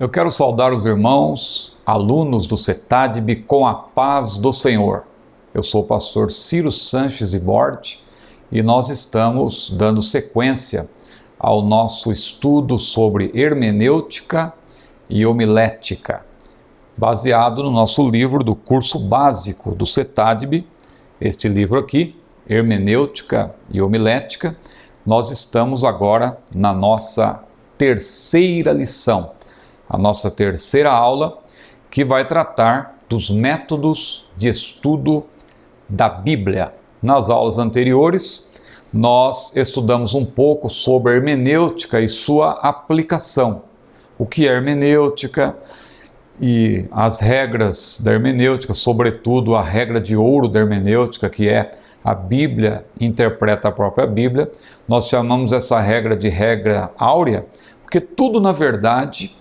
Eu quero saudar os irmãos, alunos do CETADB, com a paz do Senhor. Eu sou o pastor Ciro Sanches Iborde e nós estamos dando sequência ao nosso estudo sobre hermenêutica e homilética, baseado no nosso livro do curso básico do CETADB, este livro aqui, Hermenêutica e Homilética. Nós estamos agora na nossa terceira lição, a nossa terceira aula, que vai tratar dos métodos de estudo da Bíblia. Nas aulas anteriores, nós estudamos um pouco sobre a hermenêutica e sua aplicação. O que é hermenêutica e as regras da hermenêutica, sobretudo a regra de ouro da hermenêutica, que é a Bíblia interpreta a própria Bíblia. Nós chamamos essa regra de regra áurea, porque tudo, na verdade,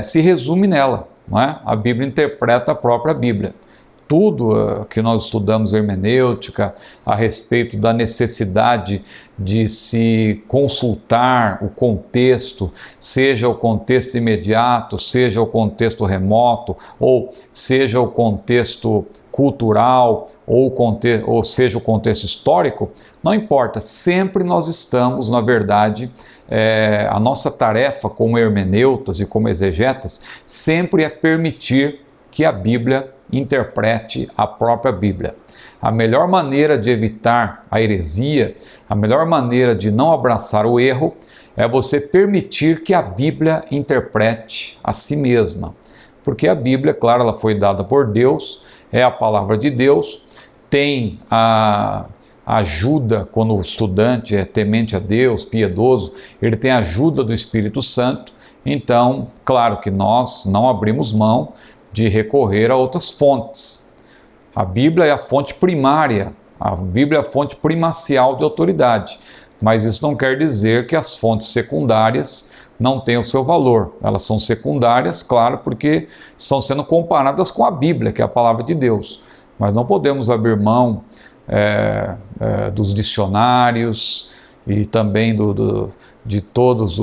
se resume nela, não é? A Bíblia interpreta a própria Bíblia. Tudo que nós estudamos hermenêutica a respeito da necessidade de se consultar o contexto, seja o contexto imediato, seja o contexto remoto, ou seja o contexto cultural, ou seja o contexto histórico, não importa, sempre nós estamos, na verdade, a nossa tarefa como hermeneutas e como exegetas sempre é permitir que a Bíblia interprete a própria Bíblia. A melhor maneira de evitar a heresia, a melhor maneira de não abraçar o erro, é você permitir que a Bíblia interprete a si mesma. Porque a Bíblia, claro, ela foi dada por Deus, é a palavra de Deus, tem a ajuda, quando o estudante é temente a Deus, piedoso, ele tem a ajuda do Espírito Santo. Então, claro que nós não abrimos mão de recorrer a outras fontes. A Bíblia é a fonte primária, a Bíblia é a fonte primacial de autoridade, mas isso não quer dizer que as fontes secundárias não tenham o seu valor. Elas são secundárias, claro, porque estão sendo comparadas com a Bíblia, que é a palavra de Deus, mas não podemos abrir mão dos dicionários e também de todas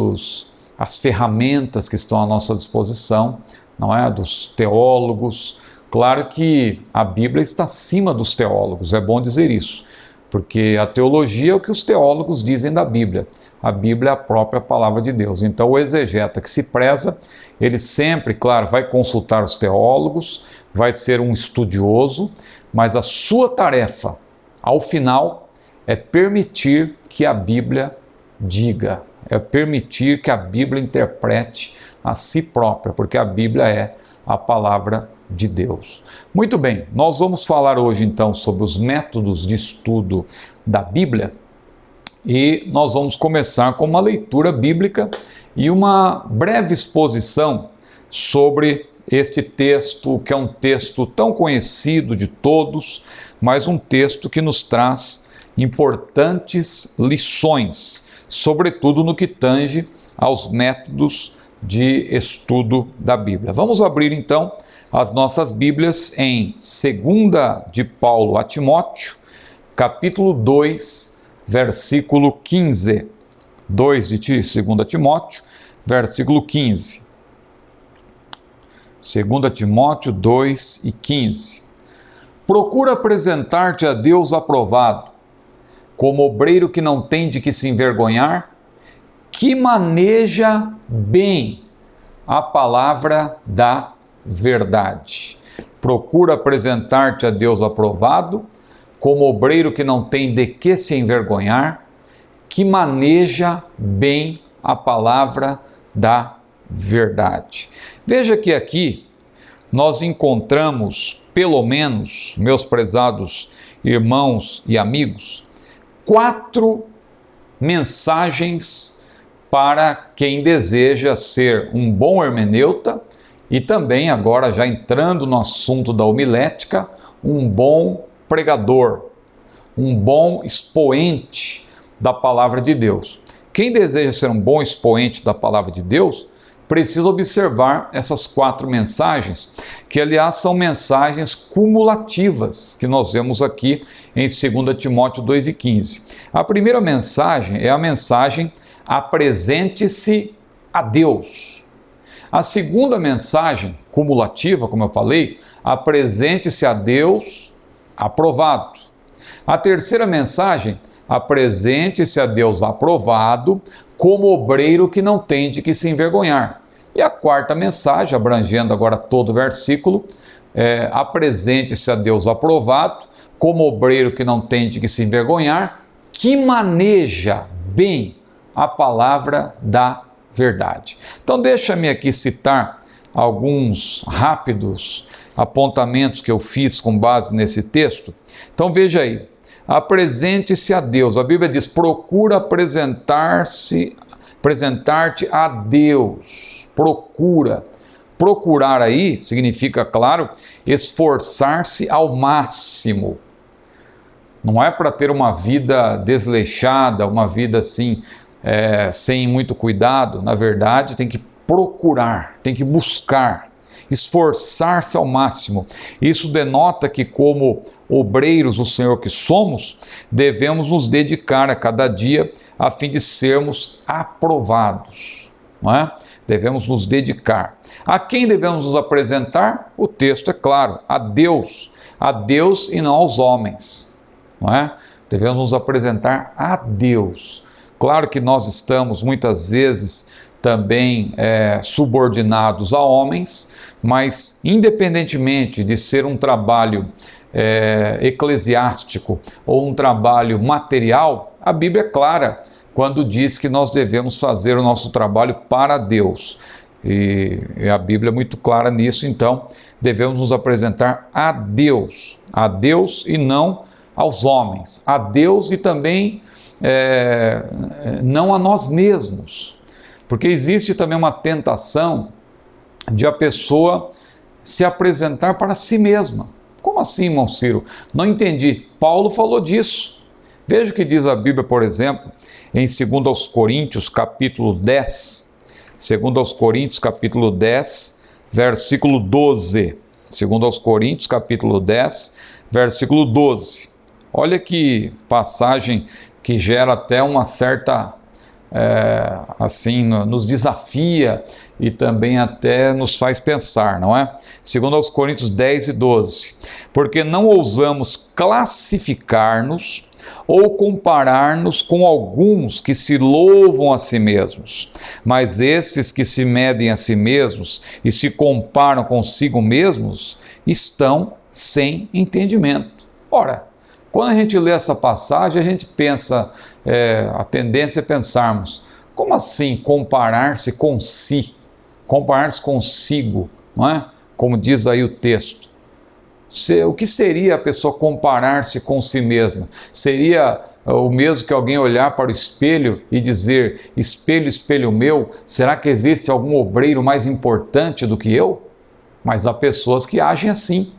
as ferramentas que estão à nossa disposição, não é? Dos teólogos. Claro que a Bíblia está acima dos teólogos, é bom dizer isso, porque a teologia é o que os teólogos dizem da Bíblia. A Bíblia é a própria palavra de Deus. Então o exegeta que se preza, ele sempre, claro, vai consultar os teólogos, vai ser um estudioso, mas a sua tarefa, ao final, é permitir que a Bíblia diga, é permitir que a Bíblia interprete a si própria, porque a Bíblia é a palavra de Deus. Muito bem, nós vamos falar hoje então sobre os métodos de estudo da Bíblia e nós vamos começar com uma leitura bíblica e uma breve exposição sobre este texto, que é um texto tão conhecido de todos, mas um texto que nos traz importantes lições, sobretudo no que tange aos métodos de estudo da Bíblia. Vamos abrir então as nossas Bíblias em 2 de Paulo a Timóteo, capítulo 2, versículo 15. 2 Timóteo, versículo 15. 2 Timóteo 2 e 15. Procura apresentar-te a Deus aprovado, como obreiro que não tem de que se envergonhar, que maneja bem a palavra da verdade. Procura apresentar-te a Deus aprovado, como obreiro que não tem de que se envergonhar, que maneja bem a palavra da verdade. Veja que aqui nós encontramos, pelo menos, meus prezados irmãos e amigos, 4 mensagens para quem deseja ser um bom hermeneuta e também, agora já entrando no assunto da homilética, um bom pregador, um bom expoente da palavra de Deus. Quem deseja ser um bom expoente da palavra de Deus precisa observar essas 4 mensagens, que aliás são mensagens cumulativas, que nós vemos aqui em 2 Timóteo 2,15. A primeira mensagem é a mensagem: apresente-se a Deus. A segunda mensagem, cumulativa, como eu falei, apresente-se a Deus aprovado. A terceira mensagem, apresente-se a Deus aprovado como obreiro que não tem de que se envergonhar. E a quarta mensagem, abrangendo agora todo o versículo, apresente-se a Deus aprovado como obreiro que não tem de que se envergonhar, que maneja bem a palavra da verdade. Então deixa-me aqui citar alguns rápidos apontamentos que eu fiz com base nesse texto. Então veja aí, apresente-se a Deus. A Bíblia diz, procura apresentar-te a Deus. Procura. Procurar aí significa, claro, esforçar-se ao máximo. Não é para ter uma vida desleixada, uma vida assim, sem muito cuidado. Na verdade, tem que procurar, tem que buscar, esforçar-se ao máximo. Isso denota que, como obreiros do Senhor que somos, devemos nos dedicar a cada dia a fim de sermos aprovados, não é? Devemos nos dedicar. A quem devemos nos apresentar? O texto é claro, a Deus e não aos homens, não é? Devemos nos apresentar a Deus. Claro que nós estamos muitas vezes também subordinados a homens, mas independentemente de ser um trabalho eclesiástico ou um trabalho material, a Bíblia é clara quando diz que nós devemos fazer o nosso trabalho para Deus. E a Bíblia é muito clara nisso, então devemos nos apresentar a Deus e não aos homens, a Deus e também não a nós mesmos, porque existe também uma tentação de a pessoa se apresentar para si mesma. Como assim, irmão Ciro? Não entendi. Paulo falou disso. Veja o que diz a Bíblia, por exemplo, em 2 Coríntios, capítulo 10. 2 Coríntios, capítulo 10, versículo 12. 2 Coríntios, capítulo 10, versículo 12. Olha que passagem que gera até uma certa, nos desafia e também até nos faz pensar, não é? 2 Coríntios 10 e 12. Porque não ousamos classificar-nos ou comparar-nos com alguns que se louvam a si mesmos, mas esses que se medem a si mesmos e se comparam consigo mesmos estão sem entendimento. Ora, quando a gente lê essa passagem, a gente pensa, a tendência é pensarmos, como assim comparar-se com si? Comparar-se consigo, não é? Como diz aí o texto. O que seria a pessoa comparar-se com si mesma? Seria o mesmo que alguém olhar para o espelho e dizer, espelho, espelho meu, será que existe algum obreiro mais importante do que eu? Mas há pessoas que agem assim.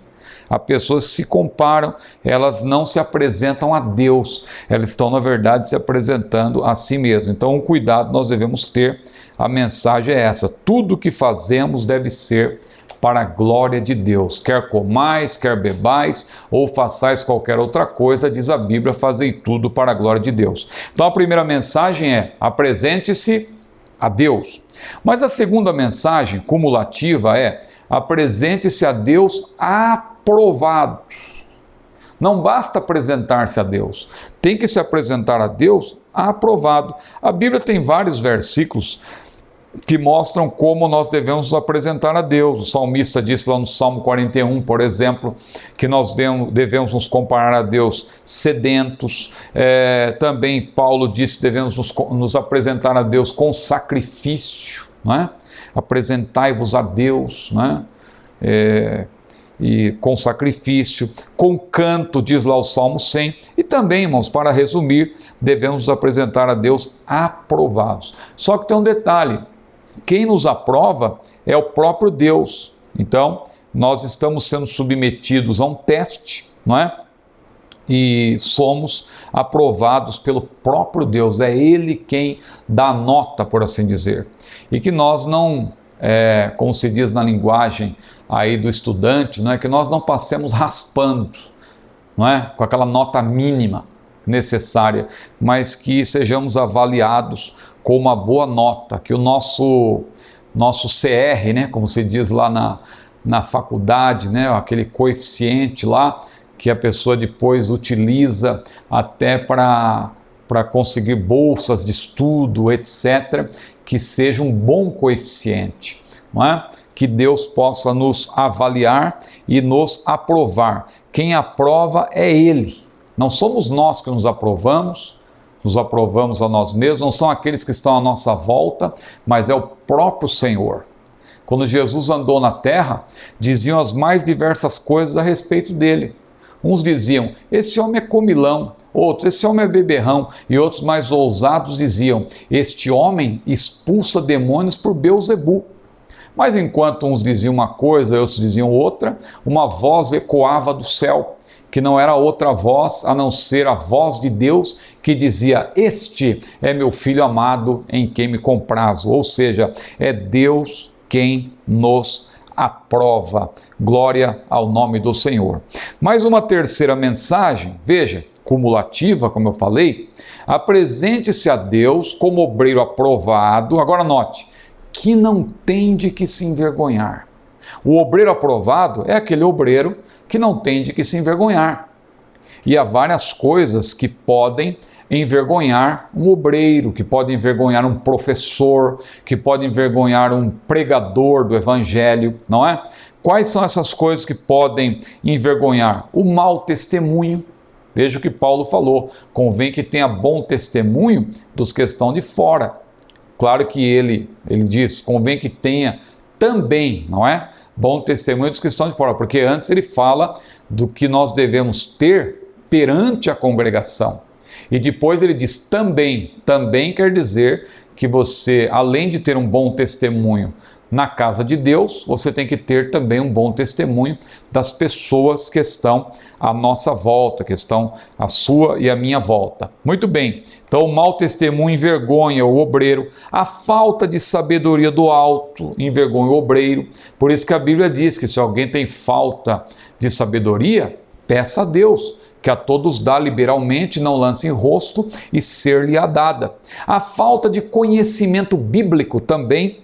Há pessoas que se comparam, elas não se apresentam a Deus, elas estão, na verdade, se apresentando a si mesmas. Então, um cuidado nós devemos ter, a mensagem é essa: tudo que fazemos deve ser para a glória de Deus. Quer comais, quer bebais, ou façais qualquer outra coisa, diz a Bíblia, fazei tudo para a glória de Deus. Então, a primeira mensagem é: apresente-se a Deus. Mas a segunda mensagem, cumulativa, é: apresente-se a Deus aprovado. Não basta apresentar-se a Deus, tem que se apresentar a Deus aprovado. A Bíblia tem vários versículos que mostram como nós devemos nos apresentar a Deus. O salmista disse lá no Salmo 41, por exemplo, que nós devemos nos comparar a Deus sedentos. Também Paulo disse que devemos nos apresentar a Deus com sacrifício, não é? Apresentai-vos a Deus, né? E com sacrifício, com canto, diz lá o Salmo 100. E também, irmãos, para resumir, devemos nos apresentar a Deus aprovados. Só que tem um detalhe: quem nos aprova é o próprio Deus. Então, nós estamos sendo submetidos a um teste, não é? E somos aprovados pelo próprio Deus. É Ele quem dá a nota, por assim dizer. E que nós não, como se diz na linguagem aí do estudante, não é? Que nós não passemos raspando, não é? Com aquela nota mínima necessária, mas que sejamos avaliados com uma boa nota, que o nosso nosso CR, né, como se diz lá na faculdade, né, aquele coeficiente lá que a pessoa depois utiliza até para conseguir bolsas de estudo, etc., que seja um bom coeficiente, não é? Que Deus possa nos avaliar e nos aprovar. Quem aprova é Ele. Não somos nós que nos aprovamos a nós mesmos, não são aqueles que estão à nossa volta, mas é o próprio Senhor. Quando Jesus andou na terra, diziam as mais diversas coisas a respeito dele. Uns diziam, esse homem é comilão, outros, esse homem é beberrão, e outros mais ousados diziam, este homem expulsa demônios por Beelzebu. Mas enquanto uns diziam uma coisa e outros diziam outra, uma voz ecoava do céu, que não era outra voz a não ser a voz de Deus, que dizia, este é meu filho amado em quem me comprazo. Ou seja, é Deus quem nos aprova. Glória ao nome do Senhor. Mais uma terceira mensagem, veja, cumulativa, como eu falei, apresente-se a Deus como obreiro aprovado, agora note, que não tem de que se envergonhar. O obreiro aprovado é aquele obreiro que não tem de que se envergonhar. E há várias coisas que podem envergonhar um obreiro, que podem envergonhar um professor, que podem envergonhar um pregador do evangelho, não é? Quais são essas coisas que podem envergonhar? O mau testemunho. Veja o que Paulo falou, convém que tenha bom testemunho dos que estão de fora. Claro que ele diz, convém que tenha também, não é? Bom testemunho dos que estão de fora, porque antes ele fala do que nós devemos ter perante a congregação. E depois ele diz também quer dizer que você, além de ter um bom testemunho na casa de Deus, você tem que ter também um bom testemunho das pessoas que estão à nossa volta, que estão à sua e à minha volta. Muito bem, então o mau testemunho envergonha o obreiro, a falta de sabedoria do alto envergonha o obreiro, por isso que a Bíblia diz que se alguém tem falta de sabedoria, peça a Deus, que a todos dá liberalmente, não lance em rosto e ser-lhe-á dada. A falta de conhecimento bíblico também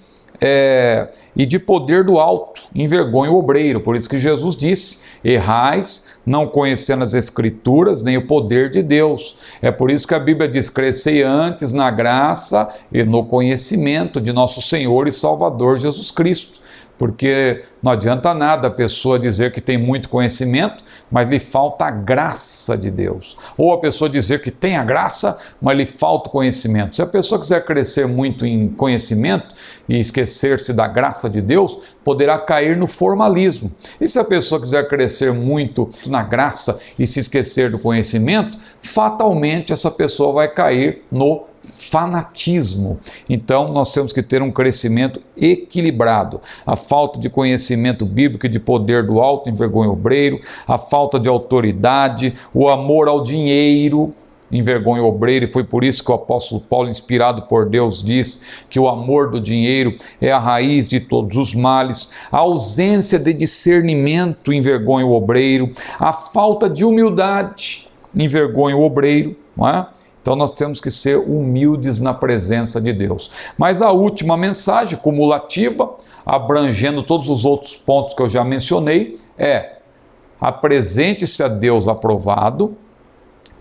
e de poder do alto envergonha o obreiro, por isso que Jesus disse, errais não conhecendo as escrituras nem o poder de Deus. É por isso que a Bíblia diz, crescei antes na graça e no conhecimento de nosso Senhor e Salvador Jesus Cristo. Porque não adianta nada a pessoa dizer que tem muito conhecimento, mas lhe falta a graça de Deus. Ou a pessoa dizer que tem a graça, mas lhe falta o conhecimento. Se a pessoa quiser crescer muito em conhecimento e esquecer-se da graça de Deus, poderá cair no formalismo. E se a pessoa quiser crescer muito na graça e se esquecer do conhecimento, fatalmente essa pessoa vai cair no fanatismo. Então nós temos que ter um crescimento equilibrado. A falta de conhecimento bíblico e de poder do alto envergonha o obreiro, a falta de autoridade, o amor ao dinheiro envergonha o obreiro, e foi por isso que o apóstolo Paulo, inspirado por Deus, diz que o amor do dinheiro é a raiz de todos os males, a ausência de discernimento envergonha o obreiro, a falta de humildade envergonha o obreiro, não é? Então nós temos que ser humildes na presença de Deus. Mas a última mensagem, cumulativa, abrangendo todos os outros pontos que eu já mencionei, é: apresente-se a Deus aprovado,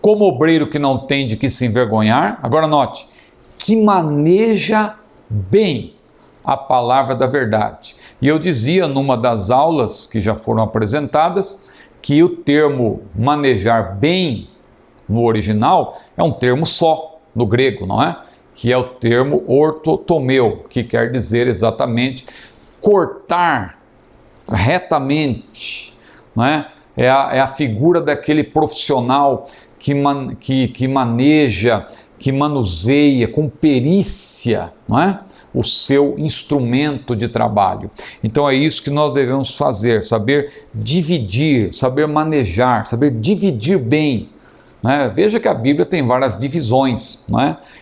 como obreiro que não tem de que se envergonhar. Agora note, que maneja bem a palavra da verdade. E eu dizia numa das aulas que já foram apresentadas, que o termo manejar bem no original é um termo só, no grego, não é? Que é o termo ortotomeu, que quer dizer exatamente cortar retamente, não é? É a figura daquele profissional que maneja, que manuseia com perícia, não é? O seu instrumento de trabalho. Então é isso que nós devemos fazer, saber dividir, saber manejar, saber dividir bem. Veja que a Bíblia tem várias divisões,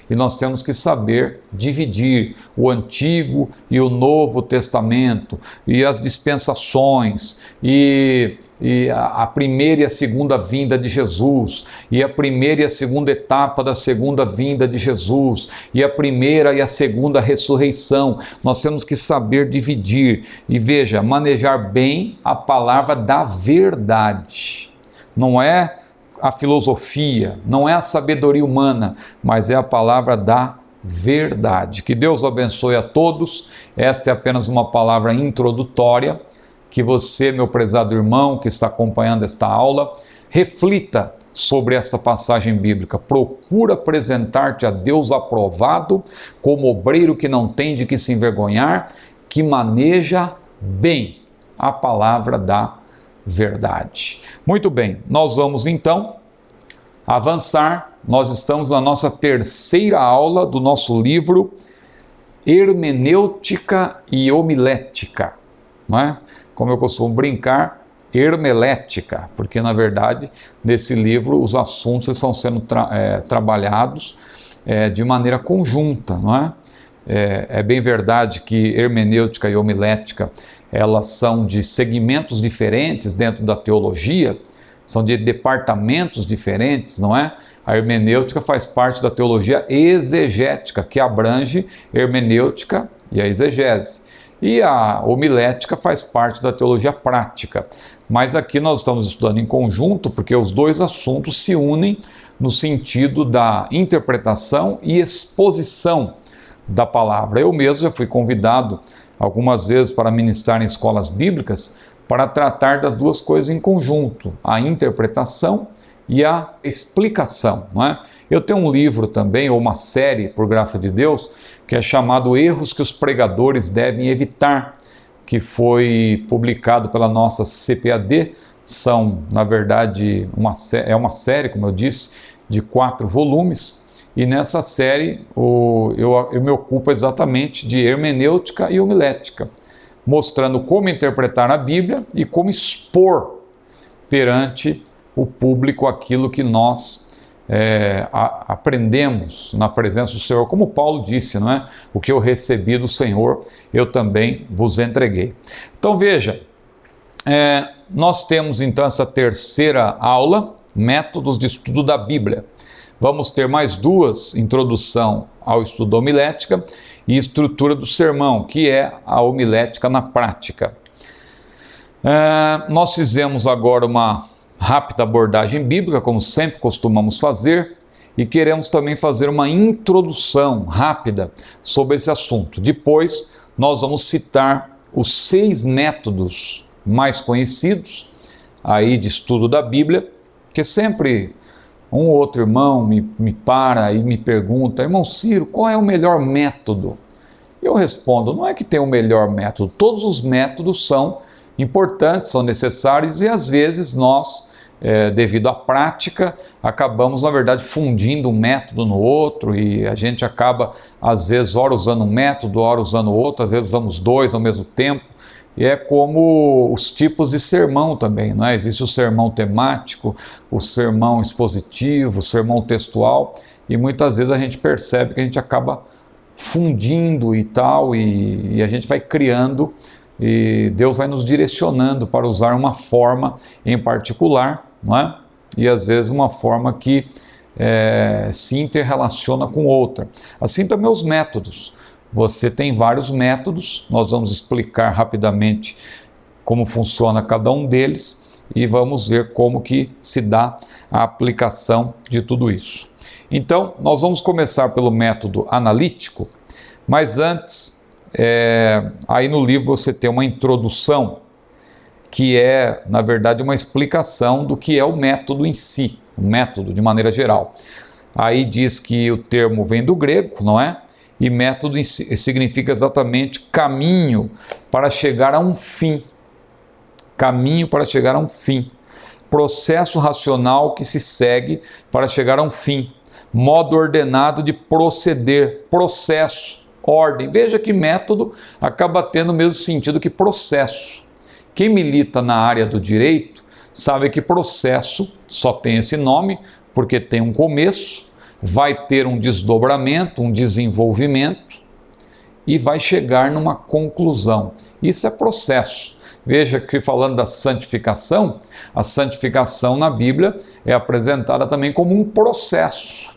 e nós temos que saber dividir o Antigo e o Novo Testamento, e as dispensações, e e a primeira e a segunda vinda de Jesus, e a primeira e a segunda etapa da segunda vinda de Jesus, e a primeira e a segunda ressurreição. Nós temos que saber dividir e, veja, manejar bem a palavra da verdade. Não é a filosofia, não é a sabedoria humana, mas é a palavra da verdade. Que Deus abençoe a todos. Esta é apenas uma palavra introdutória. Que você, meu prezado irmão, que está acompanhando esta aula, reflita sobre esta passagem bíblica. Procura apresentar-te a Deus aprovado, como obreiro que não tem de que se envergonhar, que maneja bem a palavra da verdade. Muito bem, nós vamos então avançar. Nós estamos na nossa terceira aula do nosso livro Hermenêutica e Homilética, não é? Como eu costumo brincar, hermelética, porque na verdade nesse livro os assuntos estão sendo trabalhados de maneira conjunta, não é? É bem verdade que hermenêutica e homilética, elas são de segmentos diferentes dentro da teologia, são de departamentos diferentes, não é? A hermenêutica faz parte da teologia exegética, que abrange hermenêutica e a exegese. E a homilética faz parte da teologia prática. Mas aqui nós estamos estudando em conjunto, porque os dois assuntos se unem no sentido da interpretação e exposição da palavra. Eu mesmo já fui convidado algumas vezes para ministrar em escolas bíblicas para tratar das duas coisas em conjunto, a interpretação e a explicação, não é? Eu tenho um livro também, ou uma série, por graça de Deus, que é chamado Erros que os Pregadores Devem Evitar, que foi publicado pela nossa CPAD. São, na verdade, uma série, como eu disse, de 4 volumes, e nessa série eu me ocupo exatamente de hermenêutica e homilética, mostrando como interpretar a Bíblia e como expor perante o público aquilo que nós aprendemos na presença do Senhor, como Paulo disse, não é? O que eu recebi do Senhor, eu também vos entreguei. Então veja, nós temos então essa terceira aula, métodos de estudo da Bíblia. Vamos ter mais 2, introdução ao estudo da homilética e estrutura do sermão, que é a homilética na prática. Nós fizemos agora uma rápida abordagem bíblica, como sempre costumamos fazer, e queremos também fazer uma introdução rápida sobre esse assunto. Depois, nós vamos citar os 6 métodos mais conhecidos aí de estudo da Bíblia, que sempre um ou outro irmão me para e me pergunta: irmão Ciro, qual é o melhor método? Eu respondo: não é que tem o melhor método, todos os métodos são importantes, são necessários, e às vezes nós, devido à prática, acabamos, na verdade, fundindo um método no outro, e a gente acaba, às vezes, ora usando um método, ora usando outro, às vezes usamos 2 ao mesmo tempo, e é como os tipos de sermão também, não é? Existe o sermão temático, o sermão expositivo, o sermão textual, e muitas vezes a gente percebe que a gente acaba fundindo e tal, e a gente vai criando, e Deus vai nos direcionando para usar uma forma em particular, não é? E às vezes uma forma que se interrelaciona com outra. Assim também os métodos. Você tem vários métodos, nós vamos explicar rapidamente como funciona cada um deles e vamos ver como que se dá a aplicação de tudo isso. Então, nós vamos começar pelo método analítico, mas antes, aí no livro você tem uma introdução, que é, na verdade, uma explicação do que é o método em si, o método de maneira geral. Aí diz que o termo vem do grego, não é? E método significa exatamente caminho para chegar a um fim. Caminho para chegar a um fim. Processo racional que se segue para chegar a um fim. Modo ordenado de proceder. Processo, ordem. Veja que método acaba tendo o mesmo sentido que processo. Quem milita na área do direito sabe que processo só tem esse nome porque tem um começo, vai ter um desdobramento, um desenvolvimento e vai chegar numa conclusão. Isso é processo. veja que falando da santificação, a santificação na Bíblia é apresentada também como um processo.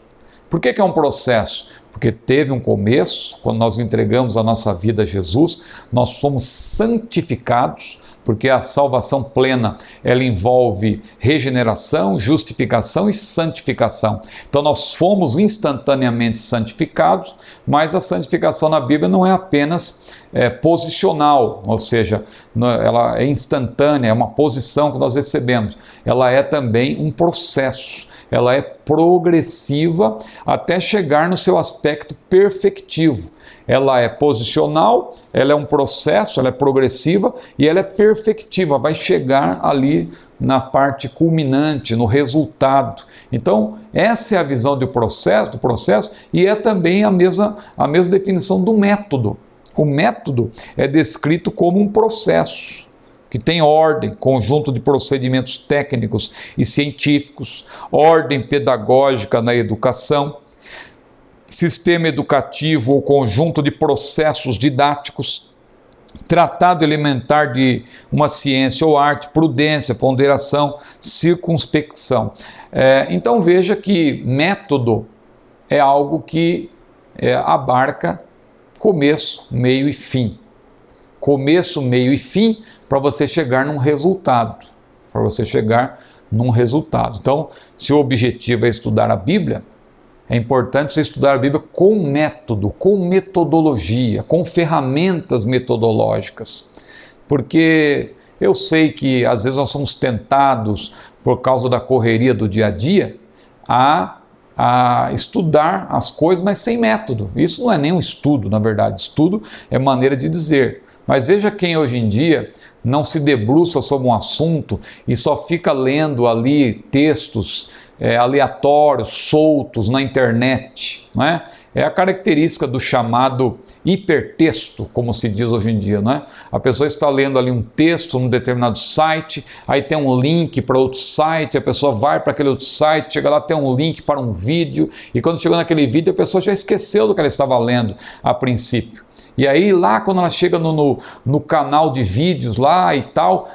Por que é um processo? Porque teve um começo, quando nós entregamos a nossa vida a Jesus, nós somos santificados, porque a salvação plena, ela envolve regeneração, justificação e santificação. Então nós fomos instantaneamente santificados, mas a santificação na Bíblia não é apenas posicional, ou seja, ela é instantânea, é uma posição que nós recebemos. Ela é também um processo. Ela é progressiva até chegar no seu aspecto perfectivo. Ela é posicional, ela é um processo, ela é progressiva e ela é perfectiva, vai chegar ali na parte culminante, no resultado. Então, essa é a visão do processo e é também a mesma definição do método. O método é descrito como um processo que tem ordem, conjunto de procedimentos técnicos e científicos, ordem pedagógica na educação, sistema educativo ou conjunto de processos didáticos, tratado elementar de uma ciência ou arte, prudência, ponderação, circunspecção. Então veja que método é algo que abarca começo, meio e fim. Começo, meio e fim, para você chegar num resultado. Então, se o objetivo é estudar a Bíblia, é importante você estudar a Bíblia com método, com metodologia, com ferramentas metodológicas. Porque eu sei que às vezes nós somos tentados, por causa da correria do dia a dia, a estudar as coisas, mas sem método. Isso não é nem um estudo, na verdade. Estudo é maneira de dizer. Mas veja quem hoje em dia não se debruça sobre um assunto e só fica lendo ali textos aleatórios, soltos na internet, não é? É a característica do chamado hipertexto, como se diz hoje em dia, não é? A pessoa está lendo ali um texto num determinado site, aí tem um link para outro site, a pessoa vai para aquele outro site, chega lá, tem um link para um vídeo, e quando chegou naquele vídeo, a pessoa já esqueceu do que ela estava lendo a princípio. E aí lá quando ela chega no canal de vídeos lá e tal,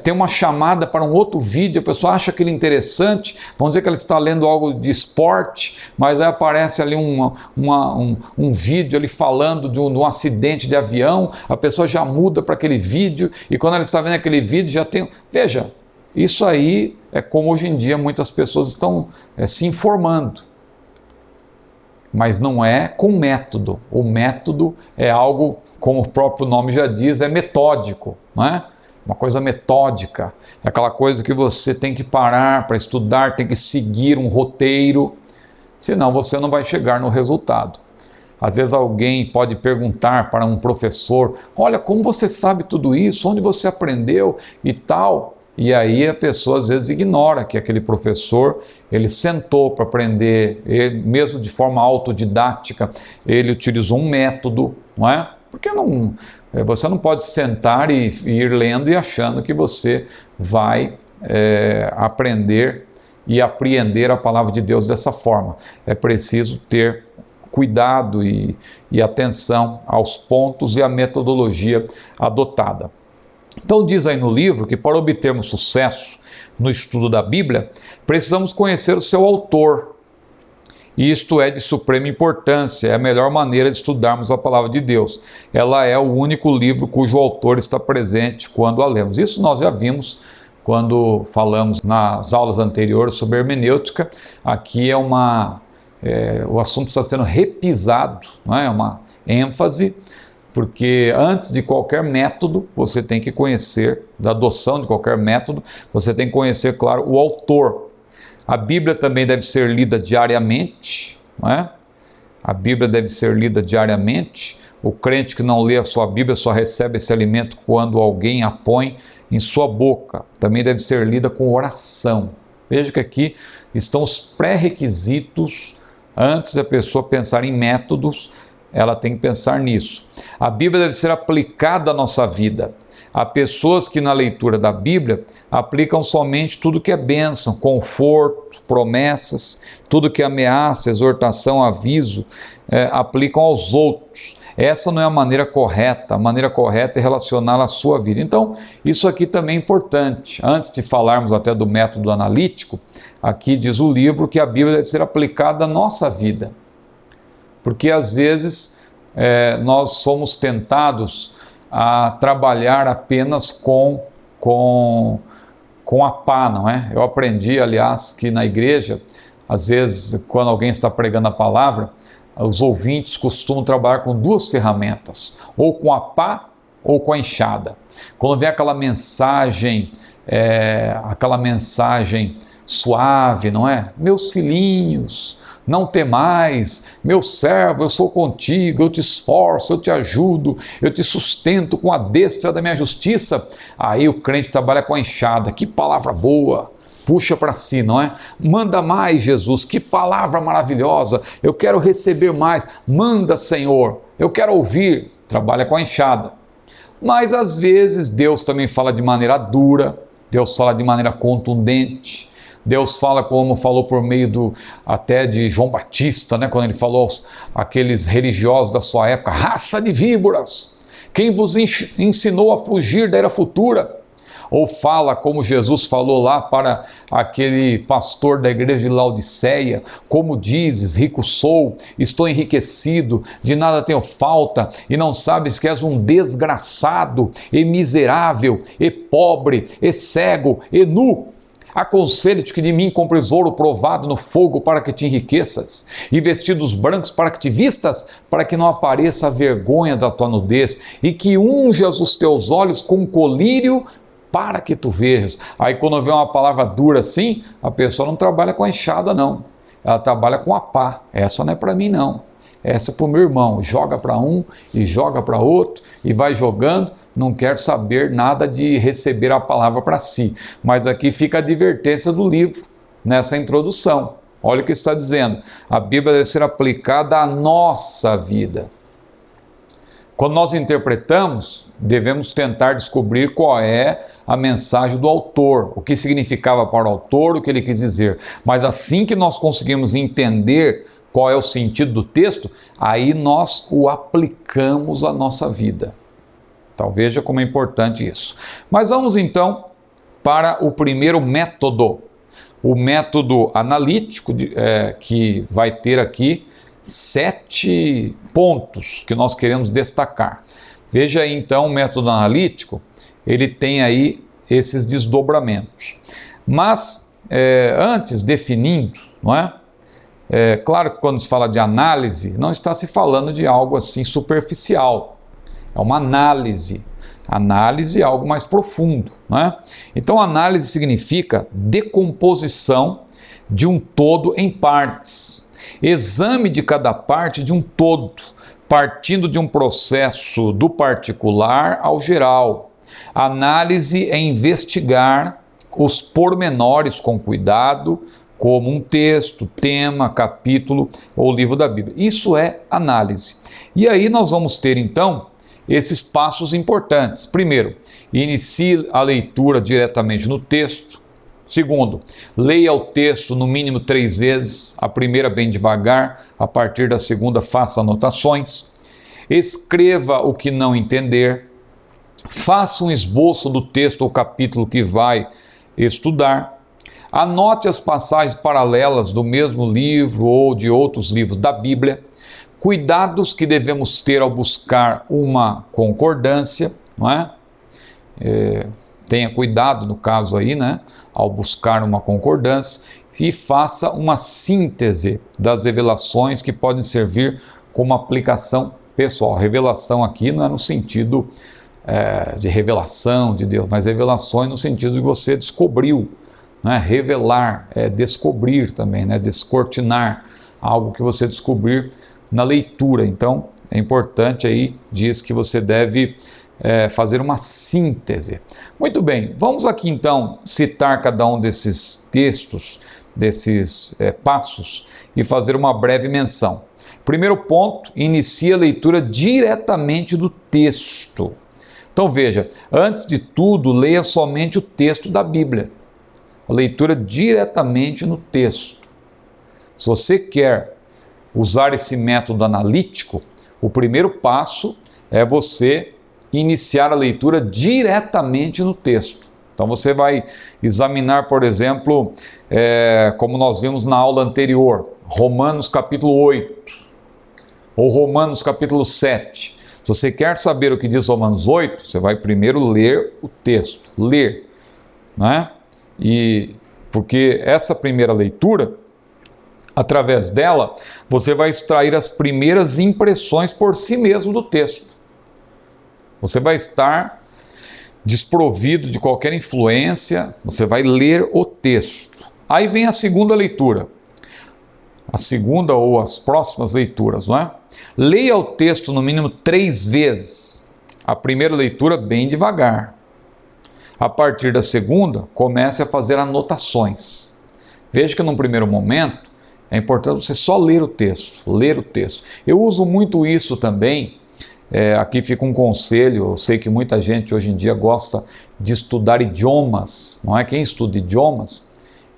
tem uma chamada para um outro vídeo, a pessoa acha aquilo interessante, vamos dizer que ela está lendo algo de esporte, mas aí aparece ali um vídeo ali falando de um acidente de avião, a pessoa já muda para aquele vídeo, e quando ela está vendo aquele vídeo já tem... Veja, isso aí é como hoje em dia muitas pessoas estão se informando. Mas não é com método. O método é algo, como o próprio nome já diz, é metódico, não é? Uma coisa metódica. É aquela coisa que você tem que parar para estudar, tem que seguir um roteiro, senão você não vai chegar no resultado. Às vezes alguém pode perguntar para um professor, olha, como você sabe tudo isso? Onde você aprendeu e tal? E aí a pessoa às vezes ignora que aquele professor, ele sentou para aprender, ele, mesmo de forma autodidática, ele utilizou um método, não é? Porque você não pode sentar e ir lendo e achando que você vai aprender e apreender a palavra de Deus dessa forma. É preciso ter cuidado e atenção aos pontos e à metodologia adotada. Então diz aí no livro que para obtermos sucesso no estudo da Bíblia, precisamos conhecer o seu autor. E isto é de suprema importância, é a melhor maneira de estudarmos a palavra de Deus. Ela é o único livro cujo autor está presente quando a lemos. Isso nós já vimos quando falamos nas aulas anteriores sobre hermenêutica. Aqui o assunto está sendo repisado, não é? Uma ênfase, porque antes de qualquer método, você tem que conhecer, da adoção de qualquer método, você tem que conhecer, claro, o autor. A Bíblia também deve ser lida diariamente, não é? A Bíblia deve ser lida diariamente. O crente que não lê a sua Bíblia só recebe esse alimento quando alguém a põe em sua boca. Também deve ser lida com oração. Veja que aqui estão os pré-requisitos. Antes da pessoa pensar em métodos, ela tem que pensar nisso. A Bíblia deve ser aplicada à nossa vida. Há pessoas que na leitura da Bíblia aplicam somente tudo que é bênção, conforto, promessas, tudo que é ameaça, exortação, aviso, aplicam aos outros. Essa não é a maneira correta é relacionar a sua vida. Então, isso aqui também é importante. Antes de falarmos até do método analítico, aqui diz o livro que a Bíblia deve ser aplicada à nossa vida. Porque às vezes nós somos tentados a trabalhar apenas com a pá, não é? Eu aprendi, aliás, que na igreja, às vezes, quando alguém está pregando a palavra, os ouvintes costumam trabalhar com duas ferramentas, ou com a pá ou com a enxada. Quando vem aquela mensagem suave, não é? Meus filhinhos, não temais, meu servo, eu sou contigo, eu te esforço, eu te ajudo, eu te sustento com a destra da minha justiça. Aí o crente trabalha com a enxada, que palavra boa, puxa para si, não é? Manda mais, Jesus, que palavra maravilhosa, eu quero receber mais, manda, Senhor, eu quero ouvir, trabalha com a enxada. Mas às vezes Deus também fala de maneira dura, Deus fala de maneira contundente, Deus fala como falou por meio até de João Batista, né, quando ele falou àqueles religiosos da sua época, raça de víboras, quem vos ensinou a fugir da era futura? Ou fala como Jesus falou lá para aquele pastor da igreja de Laodiceia, como dizes, rico sou, estou enriquecido, de nada tenho falta, e não sabes que és um desgraçado, e miserável, e pobre, e cego, e nu. Aconselho-te que de mim compres ouro provado no fogo para que te enriqueças, e vestidos brancos para que te vistas, para que não apareça a vergonha da tua nudez, e que unjas os teus olhos com colírio para que tu vejas. Aí quando vê uma palavra dura assim, a pessoa não trabalha com a enxada não, ela trabalha com a pá. Essa não é para mim não, essa é para o meu irmão. Joga para um e joga para outro e vai jogando, não quer saber nada de receber a palavra para si. Mas aqui fica a advertência do livro, nessa introdução. Olha o que está dizendo, a Bíblia deve ser aplicada à nossa vida. Quando nós interpretamos, devemos tentar descobrir qual é a mensagem do autor, o que significava para o autor, o que ele quis dizer. Mas assim que nós conseguimos entender qual é o sentido do texto, aí nós o aplicamos à nossa vida. Então veja como é importante isso. Mas vamos então para o primeiro método, o método analítico, que vai ter aqui 7 pontos que nós queremos destacar. Veja aí então o método analítico, ele tem aí esses desdobramentos. Mas antes, definindo, não é? Claro que quando se fala de análise, não está se falando de algo assim superficial. É uma análise. Análise é algo mais profundo, não é? Então, análise significa decomposição de um todo em partes. Exame de cada parte de um todo, partindo de um processo do particular ao geral. Análise é investigar os pormenores com cuidado, como um texto, tema, capítulo ou livro da Bíblia. Isso é análise. E aí nós vamos ter então esses passos importantes. Primeiro, inicie a leitura diretamente no texto. Segundo, leia o texto no mínimo 3 vezes, a primeira bem devagar, a partir da segunda faça anotações. Escreva o que não entender. Faça um esboço do texto ou capítulo que vai estudar. Anote as passagens paralelas do mesmo livro ou de outros livros da Bíblia. Cuidados que devemos ter ao buscar uma concordância, não é? Tenha cuidado no caso aí, né? Ao buscar uma concordância, e faça uma síntese das revelações que podem servir como aplicação pessoal. Revelação aqui não é no sentido de revelação de Deus, mas revelações no sentido de você descobriu, né? Revelar é descobrir também, né? Descortinar algo que você descobrir na leitura. Então é importante aí, diz que você deve fazer uma síntese. Muito bem, vamos aqui então citar cada um desses textos, desses passos, e fazer uma breve menção. Primeiro ponto, inicie a leitura diretamente do texto. Então veja, antes de tudo, leia somente o texto da Bíblia. A leitura diretamente no texto. Se você quer usar esse método analítico, o primeiro passo é você iniciar a leitura diretamente no texto. Então você vai examinar, por exemplo, como nós vimos na aula anterior, Romanos capítulo 8, ou Romanos capítulo 7. Se você quer saber o que diz Romanos 8, você vai primeiro ler o texto, ler, né? E porque essa primeira leitura, através dela, você vai extrair as primeiras impressões por si mesmo do texto. Você vai estar desprovido de qualquer influência, você vai ler o texto. Aí vem a segunda leitura, a segunda ou as próximas leituras, não é? Leia o texto no mínimo 3 vezes. A primeira leitura bem devagar. A partir da segunda, comece a fazer anotações. Veja que num primeiro momento, é importante você só ler o texto, ler o texto. Eu uso muito isso também. Aqui fica um conselho, eu sei que muita gente hoje em dia gosta de estudar idiomas, não é? Quem estuda idiomas,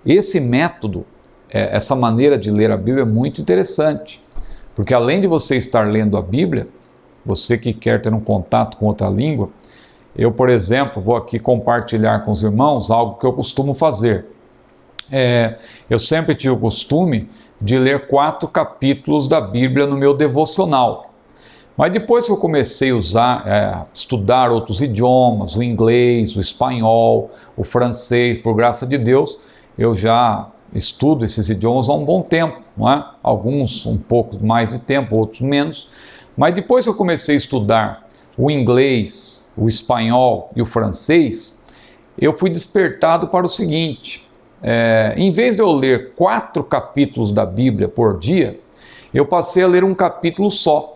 esse método, essa maneira de ler a Bíblia é muito interessante, porque além de você estar lendo a Bíblia, você que quer ter um contato com outra língua, eu, por exemplo, vou aqui compartilhar com os irmãos algo que eu costumo fazer. Eu sempre tive o costume de ler 4 capítulos da Bíblia no meu devocional. Mas depois que eu comecei a estudar outros idiomas, o inglês, o espanhol, o francês, por graça de Deus, eu já estudo esses idiomas há um bom tempo, não é? Alguns um pouco mais de tempo, outros menos. Mas depois que eu comecei a estudar o inglês, o espanhol e o francês, eu fui despertado para o seguinte: em vez de eu ler 4 capítulos da Bíblia por dia, eu passei a ler um capítulo só.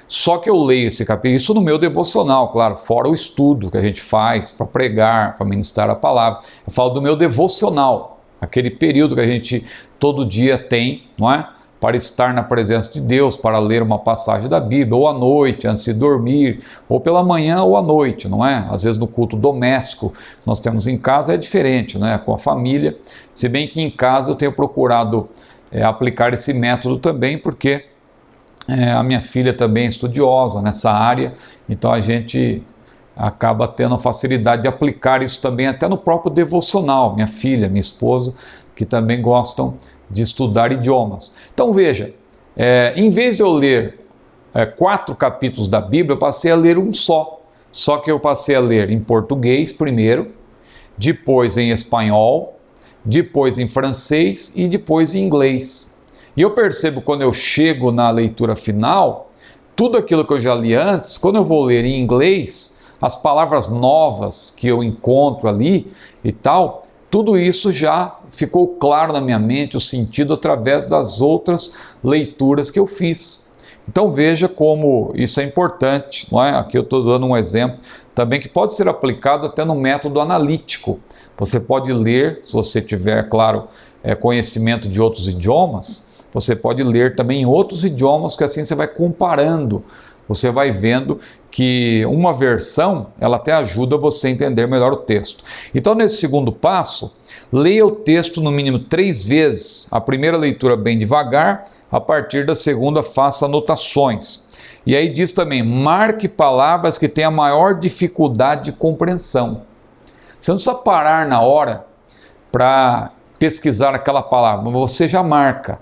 Só que eu leio esse capítulo, isso no meu devocional, claro, fora o estudo que a gente faz para pregar, para ministrar a palavra. Eu falo do meu devocional, aquele período que a gente todo dia tem, não é? Para estar na presença de Deus, para ler uma passagem da Bíblia, ou à noite, antes de dormir, ou pela manhã ou à noite, não é? Às vezes no culto doméstico que nós temos em casa é diferente, não é? Com a família, se bem que em casa eu tenho procurado aplicar esse método também, porque a minha filha também é estudiosa nessa área, então a gente acaba tendo a facilidade de aplicar isso também até no próprio devocional. Minha filha, minha esposa, que também gostam de estudar idiomas. Então veja, em vez de eu ler 4 capítulos da Bíblia, eu passei a ler um só que eu passei a ler em português primeiro, depois em espanhol, depois em francês e depois em inglês. E eu percebo quando eu chego na leitura final, tudo aquilo que eu já li antes, quando eu vou ler em inglês, as palavras novas que eu encontro ali e tal, tudo isso já ficou claro na minha mente, o sentido através das outras leituras que eu fiz. Então veja como isso é importante, não é? Aqui eu estou dando um exemplo também que pode ser aplicado até no método analítico. Você pode ler, se você tiver, claro, conhecimento de outros idiomas, você pode ler também em outros idiomas, que assim você vai comparando, você vai vendo que uma versão, ela até ajuda você a entender melhor o texto. Então, nesse segundo passo, leia o texto no mínimo 3 vezes, a primeira leitura bem devagar, a partir da segunda faça anotações. E aí diz também, marque palavras que têm a maior dificuldade de compreensão. Você não precisa parar na hora para pesquisar aquela palavra, mas você já marca.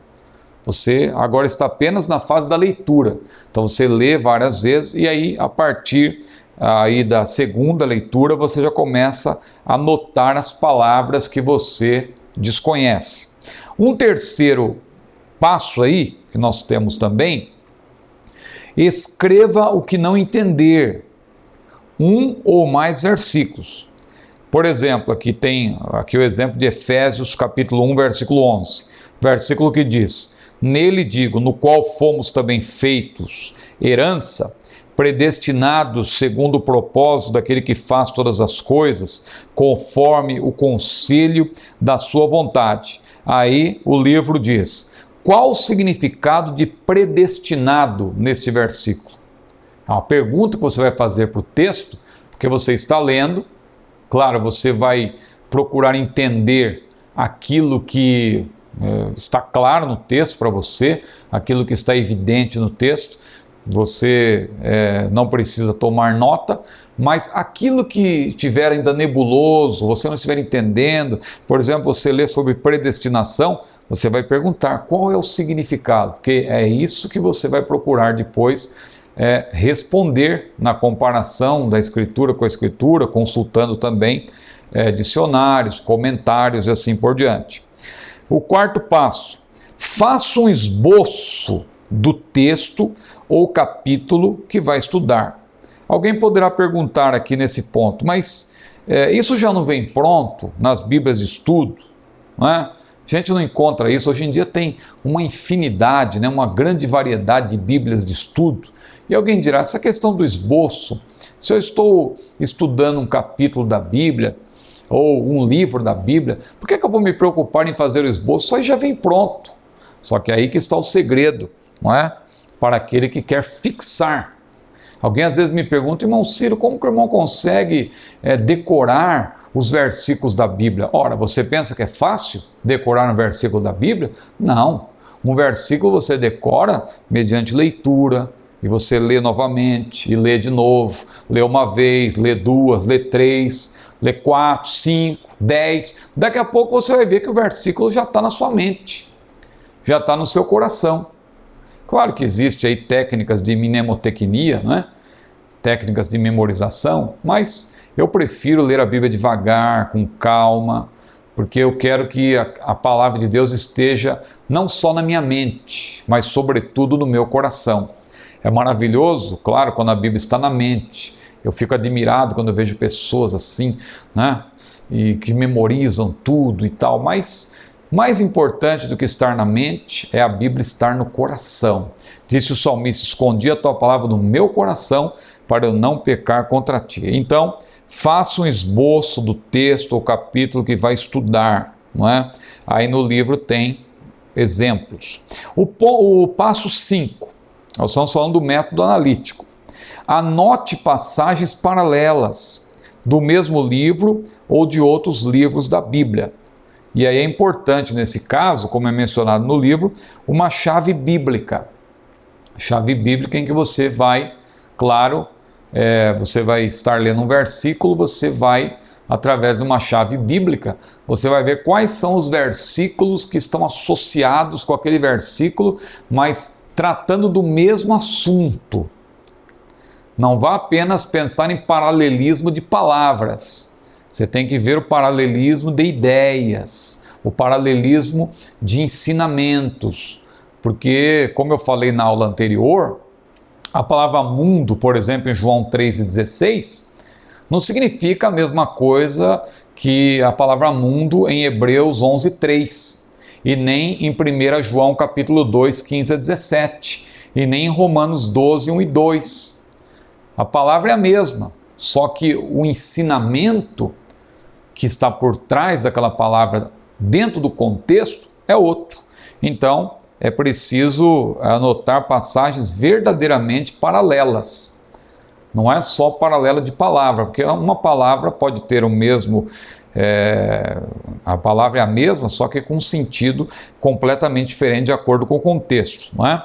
Você agora está apenas na fase da leitura. Então você lê várias vezes e aí a partir aí da segunda leitura você já começa a anotar as palavras que você desconhece. Um terceiro passo aí que nós temos também, escreva o que não entender, 1 ou mais versículos. Por exemplo, aqui tem o exemplo de Efésios capítulo 1, versículo 11, versículo que diz: nele digo, no qual fomos também feitos herança, predestinados segundo o propósito daquele que faz todas as coisas, conforme o conselho da sua vontade. Aí o livro diz, qual o significado de predestinado neste versículo? É uma pergunta que você vai fazer para o texto, porque você está lendo, claro, você vai procurar entender aquilo que está claro no texto para você, aquilo que está evidente no texto, você não precisa tomar nota, mas aquilo que estiver ainda nebuloso, você não estiver entendendo, por exemplo, você lê sobre predestinação, você vai perguntar qual é o significado, porque é isso que você vai procurar depois responder na comparação da Escritura com a Escritura, consultando também dicionários, comentários e assim por diante. O quarto passo, faça um esboço do texto ou capítulo que vai estudar. Alguém poderá perguntar aqui nesse ponto, mas isso já não vem pronto nas Bíblias de estudo? Não é? A gente não encontra isso. Hoje em dia tem uma infinidade, né, uma grande variedade de Bíblias de estudo. E alguém dirá, essa questão do esboço, se eu estou estudando um capítulo da Bíblia, ou um livro da Bíblia, por que eu vou me preocupar em fazer o esboço? Isso aí já vem pronto. Só que aí que está o segredo, não é? Para aquele que quer fixar. Alguém às vezes me pergunta, irmão Ciro, como que o irmão consegue decorar os versículos da Bíblia? Ora, você pensa que é fácil decorar um versículo da Bíblia? Não. Um versículo você decora mediante leitura, e você lê novamente, e lê de novo, lê uma vez, lê duas, lê três, lê 4, 5, 10. Daqui a pouco você vai ver que o versículo já está na sua mente, já está no seu coração. Claro que existe aí técnicas de mnemotecnia, né? Técnicas de memorização, mas eu prefiro ler a Bíblia devagar, com calma, porque eu quero que a palavra de Deus esteja não só na minha mente, mas sobretudo no meu coração. É maravilhoso, claro, quando a Bíblia está na mente. Eu fico admirado quando eu vejo pessoas assim, né? E que memorizam tudo e tal, mas mais importante do que estar na mente é a Bíblia estar no coração. Disse o salmista, escondi a tua palavra no meu coração para eu não pecar contra ti. Então, faça um esboço do texto ou capítulo que vai estudar, não é? Aí no livro tem exemplos. O passo 5, nós estamos falando do método analítico. Anote passagens paralelas do mesmo livro ou de outros livros da Bíblia. E aí é importante nesse caso, como é mencionado no livro, uma chave bíblica. Chave bíblica em que você vai, claro, você vai estar lendo um versículo, você vai, através de uma chave bíblica, você vai ver quais são os versículos que estão associados com aquele versículo, mas tratando do mesmo assunto. Não vá apenas pensar em paralelismo de palavras. Você tem que ver o paralelismo de ideias, o paralelismo de ensinamentos. Porque, como eu falei na aula anterior, a palavra mundo, por exemplo, em João 3,16, não significa a mesma coisa que a palavra mundo em Hebreus 11,3, e nem em 1 João capítulo 2, 15 a 17, e nem em Romanos 12, 1 e 2. A palavra é a mesma, só que o ensinamento que está por trás daquela palavra dentro do contexto é outro. Então, é preciso anotar passagens verdadeiramente paralelas. Não é só paralela de palavra, porque uma palavra pode ter o mesmo... a palavra é a mesma, só que com um sentido completamente diferente de acordo com o contexto, não é?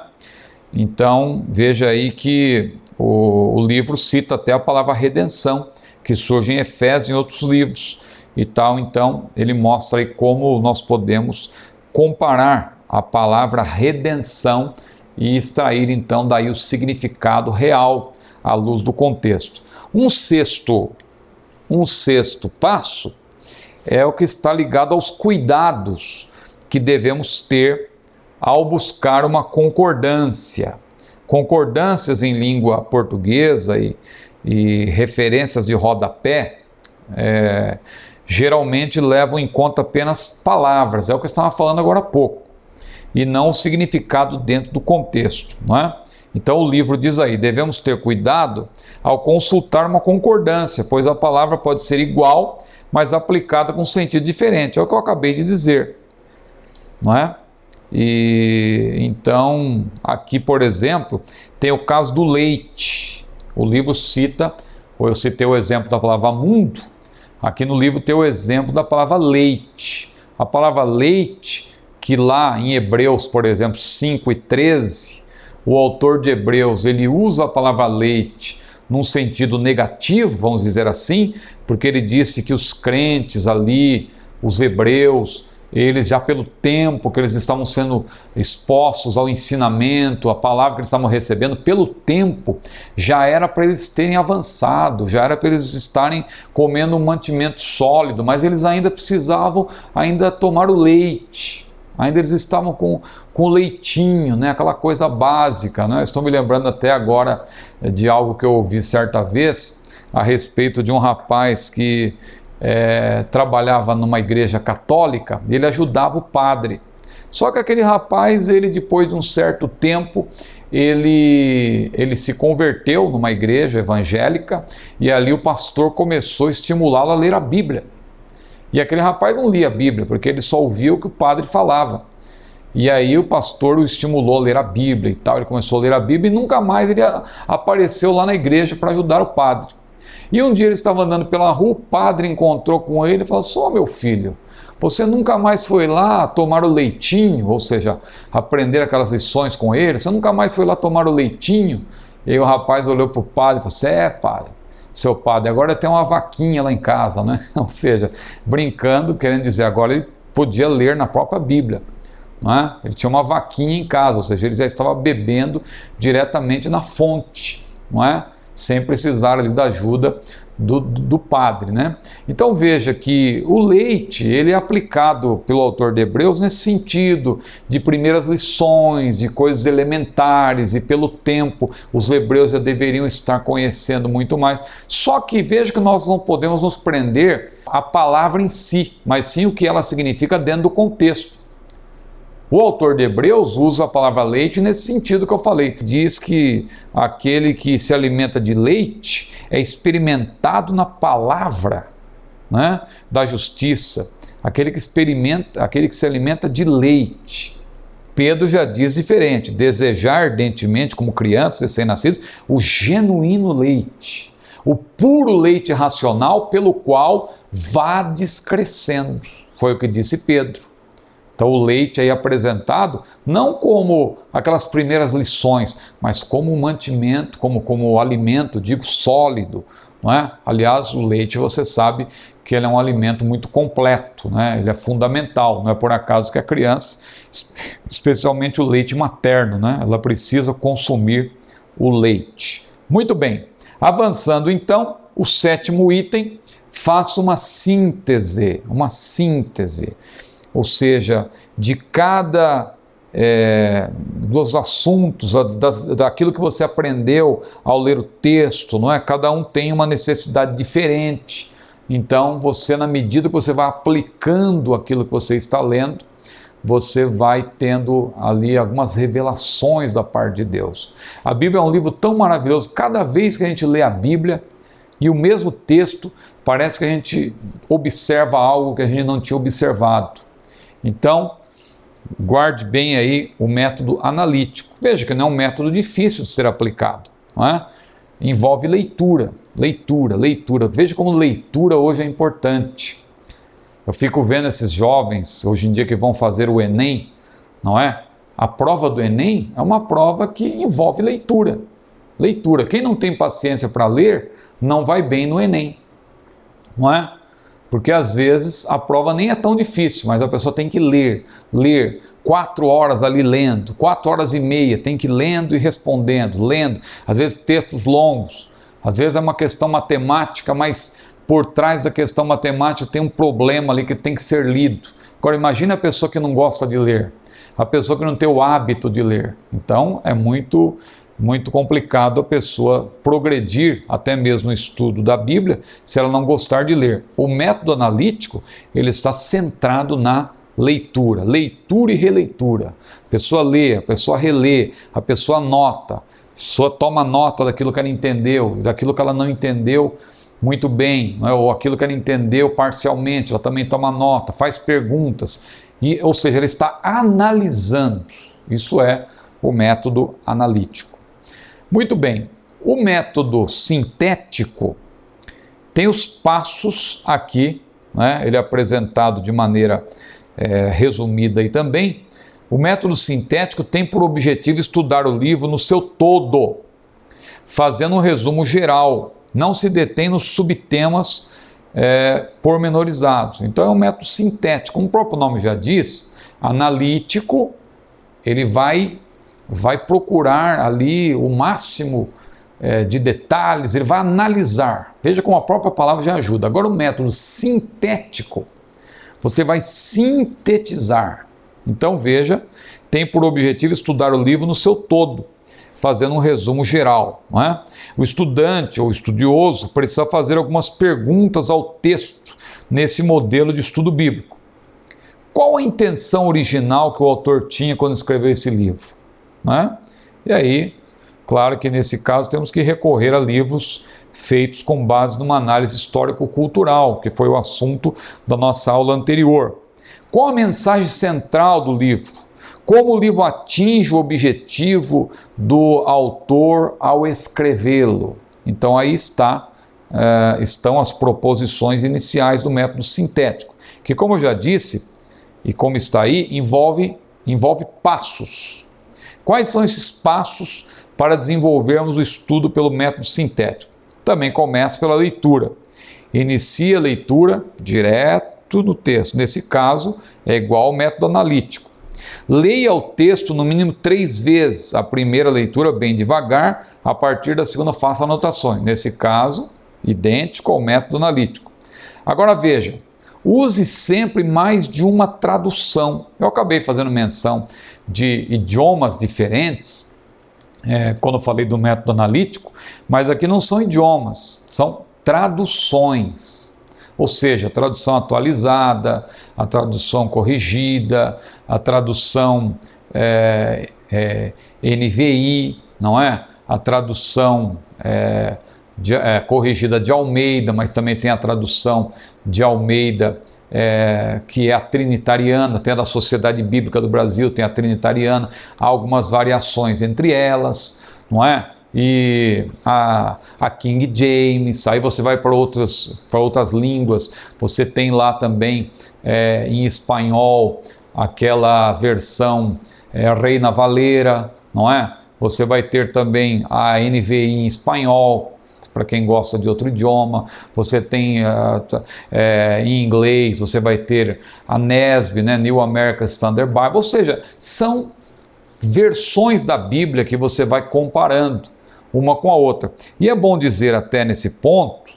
Então, veja aí que o livro cita até a palavra redenção, que surge em Efésios e em outros livros e tal. Então, ele mostra aí como nós podemos comparar a palavra redenção e extrair então daí o significado real à luz do contexto. Um sexto passo é o que está ligado aos cuidados que devemos ter ao buscar uma concordância. Concordâncias em língua portuguesa e referências de rodapé geralmente levam em conta apenas palavras, é o que eu estava falando agora há pouco, e não o significado dentro do contexto, não é? Então o livro diz aí, devemos ter cuidado ao consultar uma concordância, pois a palavra pode ser igual, mas aplicada com sentido diferente, é o que eu acabei de dizer, não é? E então, aqui por exemplo, tem o caso do leite. O livro cita, ou eu citei o exemplo da palavra mundo, aqui no livro tem o exemplo da palavra leite. A palavra leite, que lá em Hebreus, por exemplo, 5 e 13, o autor de Hebreus, ele usa a palavra leite num sentido negativo, vamos dizer assim, porque ele disse que os crentes ali, os hebreus, eles já pelo tempo que eles estavam sendo expostos ao ensinamento, a palavra que eles estavam recebendo, pelo tempo, já era para eles terem avançado, já era para eles estarem comendo um mantimento sólido, mas eles ainda precisavam tomar o leite, ainda eles estavam com o leitinho, né? Aquela coisa básica, né? Estou me lembrando até agora de algo que eu ouvi certa vez a respeito de um rapaz que trabalhava numa igreja católica, ele ajudava o padre. Só que aquele rapaz, ele depois de um certo tempo, ele se converteu numa igreja evangélica e ali o pastor começou a estimulá-lo a ler a Bíblia. E aquele rapaz não lia a Bíblia, porque ele só ouvia o que o padre falava. E aí o pastor o estimulou a ler a Bíblia e tal, ele começou a ler a Bíblia e nunca mais ele apareceu lá na igreja para ajudar o padre. E um dia ele estava andando pela rua, o padre encontrou com ele e falou: "Só meu filho, você nunca mais foi lá tomar o leitinho?", ou seja, aprender aquelas lições com ele, "você nunca mais foi lá tomar o leitinho?". E aí o rapaz olhou para o padre e falou: "Padre, seu padre, agora tem uma vaquinha lá em casa", né? Ou seja, brincando, querendo dizer, agora ele podia ler na própria Bíblia. Não é? Ele tinha uma vaquinha em casa, ou seja, ele já estava bebendo diretamente na fonte, não é? Sem precisar ali da ajuda do padre, né? Então veja que o leite, ele é aplicado pelo autor de Hebreus nesse sentido, de primeiras lições, de coisas elementares, e pelo tempo os hebreus já deveriam estar conhecendo muito mais. Só que veja que nós não podemos nos prender à palavra em si, mas sim o que ela significa dentro do contexto. O autor de Hebreus usa a palavra leite nesse sentido que eu falei. Diz que aquele que se alimenta de leite é experimentado na palavra, né, da justiça. Aquele que se alimenta de leite. Pedro já diz diferente: desejar ardentemente, como crianças recém-nascidos, o genuíno leite, o puro leite racional pelo qual vades crescendo. Foi o que disse Pedro. Então o leite aí apresentado não como aquelas primeiras lições, mas como mantimento, como alimento, digo, sólido, não é? Aliás, o leite, você sabe que ele é um alimento muito completo, né? Ele é fundamental, não é por acaso que a criança, especialmente o leite materno, né? Ela precisa consumir o leite. Muito bem, avançando então, o 7º item, faça uma síntese, ou seja, de cada dos assuntos, daquilo que você aprendeu ao ler o texto, não é? Cada um tem uma necessidade diferente. Então, você, na medida que você vai aplicando aquilo que você está lendo, você vai tendo ali algumas revelações da parte de Deus. A Bíblia é um livro tão maravilhoso, cada vez que a gente lê a Bíblia, e o mesmo texto, parece que a gente observa algo que a gente não tinha observado. Então, guarde bem aí o método analítico. Veja que não é um método difícil de ser aplicado, não é? Envolve leitura. Veja como leitura hoje é importante. Eu fico vendo esses jovens, hoje em dia, que vão fazer o Enem, não é? A prova do Enem é uma prova que envolve leitura. Quem não tem paciência para ler, não vai bem no Enem, não é? Porque às vezes a prova nem é tão difícil, mas a pessoa tem que ler 4 horas ali lendo, 4 horas e meia, tem que ir lendo e respondendo, às vezes textos longos, às vezes é uma questão matemática, mas por trás da questão matemática tem um problema ali que tem que ser lido. Agora imagine a pessoa que não gosta de ler, a pessoa que não tem o hábito de ler. Então é muito complicado a pessoa progredir até mesmo no estudo da Bíblia se ela não gostar de ler. O método analítico, ele está centrado na leitura e releitura. A pessoa lê, a pessoa relê, a pessoa anota, a pessoa toma nota daquilo que ela entendeu, daquilo que ela não entendeu muito bem, não é? Ou aquilo que ela entendeu parcialmente, ela também toma nota, faz perguntas, ou seja, ela está analisando. Isso é o método analítico. Muito bem, o método sintético tem os passos aqui, né? Ele é apresentado de maneira resumida aí também, O método sintético tem por objetivo estudar o livro no seu todo, fazendo um resumo geral, não se detém nos subtemas pormenorizados. Então é um método sintético, como o próprio nome já diz, analítico. Ele vai procurar ali o máximo de detalhes, ele vai analisar. Veja como a própria palavra já ajuda. Agora o método sintético, você vai sintetizar. Então veja, tem por objetivo estudar o livro no seu todo, fazendo um resumo geral, não é? O estudante ou estudioso precisa fazer algumas perguntas ao texto nesse modelo de estudo bíblico. Qual a intenção original que o autor tinha quando escreveu esse livro? Não é? E aí, claro que nesse caso temos que recorrer a livros feitos com base numa análise histórico-cultural, que foi o assunto da nossa aula anterior. Qual a mensagem central do livro? Como o livro atinge o objetivo do autor ao escrevê-lo? Então aí estão as proposições iniciais do método sintético, que, como eu já disse, e como está aí, envolve passos. Quais são esses passos para desenvolvermos o estudo pelo método sintético? Também começa pela leitura. Inicia a leitura direto no texto. Nesse caso, é igual ao método analítico. Leia o texto no mínimo 3 vezes. A primeira leitura bem devagar, a partir da segunda faça anotações. Nesse caso, idêntico ao método analítico. Agora veja, use sempre mais de uma tradução. Eu acabei fazendo menção de idiomas diferentes quando eu falei do método analítico, mas aqui não são idiomas, são traduções. Ou seja, a tradução atualizada, a tradução corrigida, a tradução NVI, não é? A tradução corrigida de Almeida, mas também tem a tradução de Almeida, que é a trinitariana, tem a da Sociedade Bíblica do Brasil, tem a trinitariana, há algumas variações entre elas, não é? E a King James, aí você vai para outras línguas, você tem lá também em espanhol aquela versão Reina Valera, não é? Você vai ter também a NVI em espanhol, para quem gosta de outro idioma. Você tem em inglês, você vai ter a NASB, né? New American Standard Bible, ou seja, são versões da Bíblia que você vai comparando uma com a outra. E é bom dizer até nesse ponto,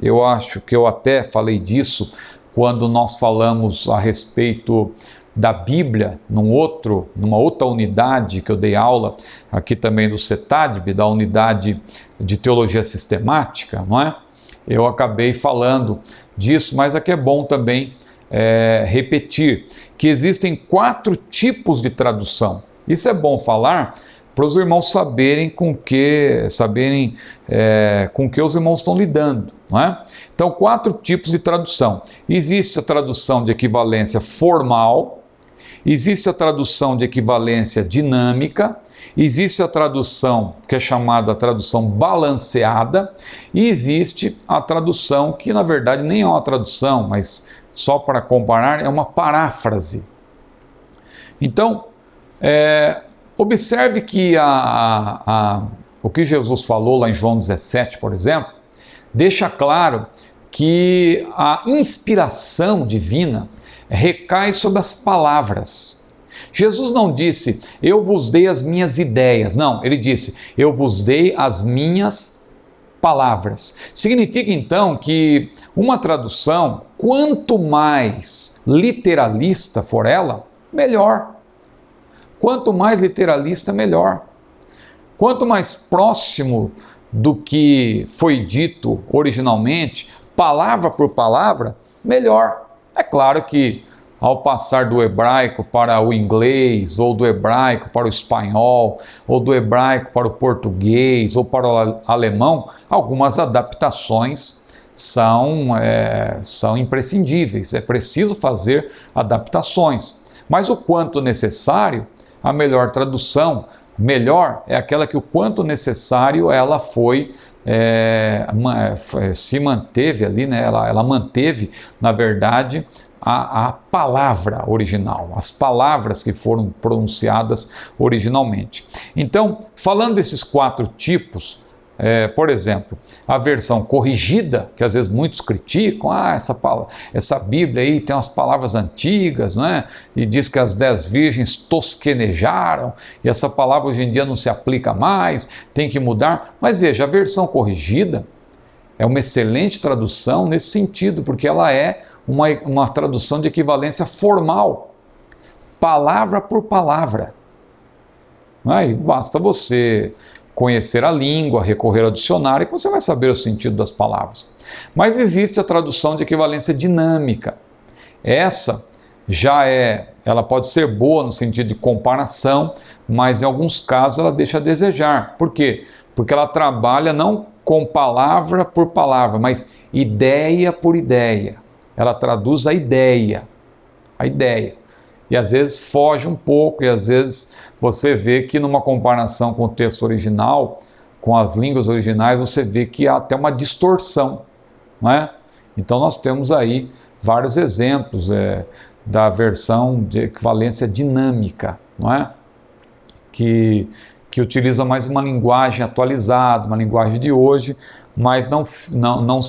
eu acho que eu até falei disso quando nós falamos a respeito da Bíblia, numa outra unidade que eu dei aula, aqui também do CETADB, da unidade de Teologia Sistemática, não é? Eu acabei falando disso, mas aqui é bom também repetir, que existem 4 tipos de tradução. Isso é bom falar para os irmãos saberem com que os irmãos estão lidando, não é? Então, 4 tipos de tradução. Existe a tradução de equivalência formal, existe a tradução de equivalência dinâmica, existe a tradução que é chamada tradução balanceada, e existe a tradução que na verdade nem é uma tradução, mas só para comparar, é uma paráfrase. Então, observe que o que Jesus falou lá em João 17, por exemplo, deixa claro que a inspiração divina recai sobre as palavras. Jesus não disse, eu vos dei as minhas ideias. Não, ele disse, eu vos dei as minhas palavras. Significa então que uma tradução, quanto mais literalista for ela, melhor. Quanto mais literalista, melhor. Quanto mais próximo do que foi dito originalmente, palavra por palavra, melhor. É claro que ao passar do hebraico para o inglês, ou do hebraico para o espanhol, ou do hebraico para o português, ou para o alemão, algumas adaptações são imprescindíveis. É preciso fazer adaptações. Mas o quanto necessário, a melhor tradução, melhor é aquela que o quanto necessário ela se manteve ali, né? Ela manteve, na verdade, a palavra original, as palavras que foram pronunciadas originalmente. Então, falando desses 4 tipos, por exemplo, a versão corrigida, que às vezes muitos criticam, essa Bíblia aí tem umas palavras antigas, não é? E diz que as 10 virgens tosquenejaram, e essa palavra hoje em dia não se aplica mais, tem que mudar. Mas veja, a versão corrigida é uma excelente tradução nesse sentido, porque ela é uma tradução de equivalência formal, palavra por palavra. E basta você conhecer a língua, recorrer ao dicionário, e você vai saber o sentido das palavras. Mas existe a tradução de equivalência dinâmica. Essa ela pode ser boa no sentido de comparação, mas em alguns casos ela deixa a desejar. Por quê? Porque ela trabalha não com palavra por palavra, mas ideia por ideia. Ela traduz a ideia. E às vezes foge um pouco, e às vezes você vê que numa comparação com o texto original, com as línguas originais, você vê que há até uma distorção, não é? Então nós temos aí vários exemplos da versão de equivalência dinâmica, não é? Que utiliza mais uma linguagem atualizada, uma linguagem de hoje, mas não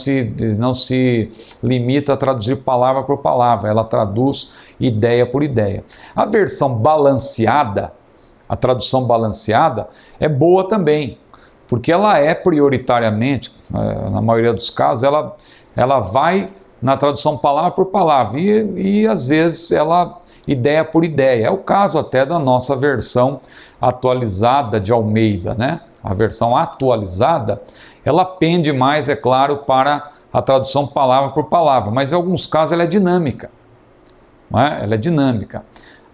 se limita a traduzir palavra por palavra, ela traduz ideia por ideia. A versão balanceada, a tradução balanceada, é boa também, porque ela é prioritariamente, na maioria dos casos, ela vai na tradução palavra por palavra, e às vezes ela ideia por ideia. É o caso até da nossa versão atualizada de Almeida, né? A versão atualizada, ela pende mais, é claro, para a tradução palavra por palavra, mas em alguns casos ela é dinâmica, não é? Ela é dinâmica.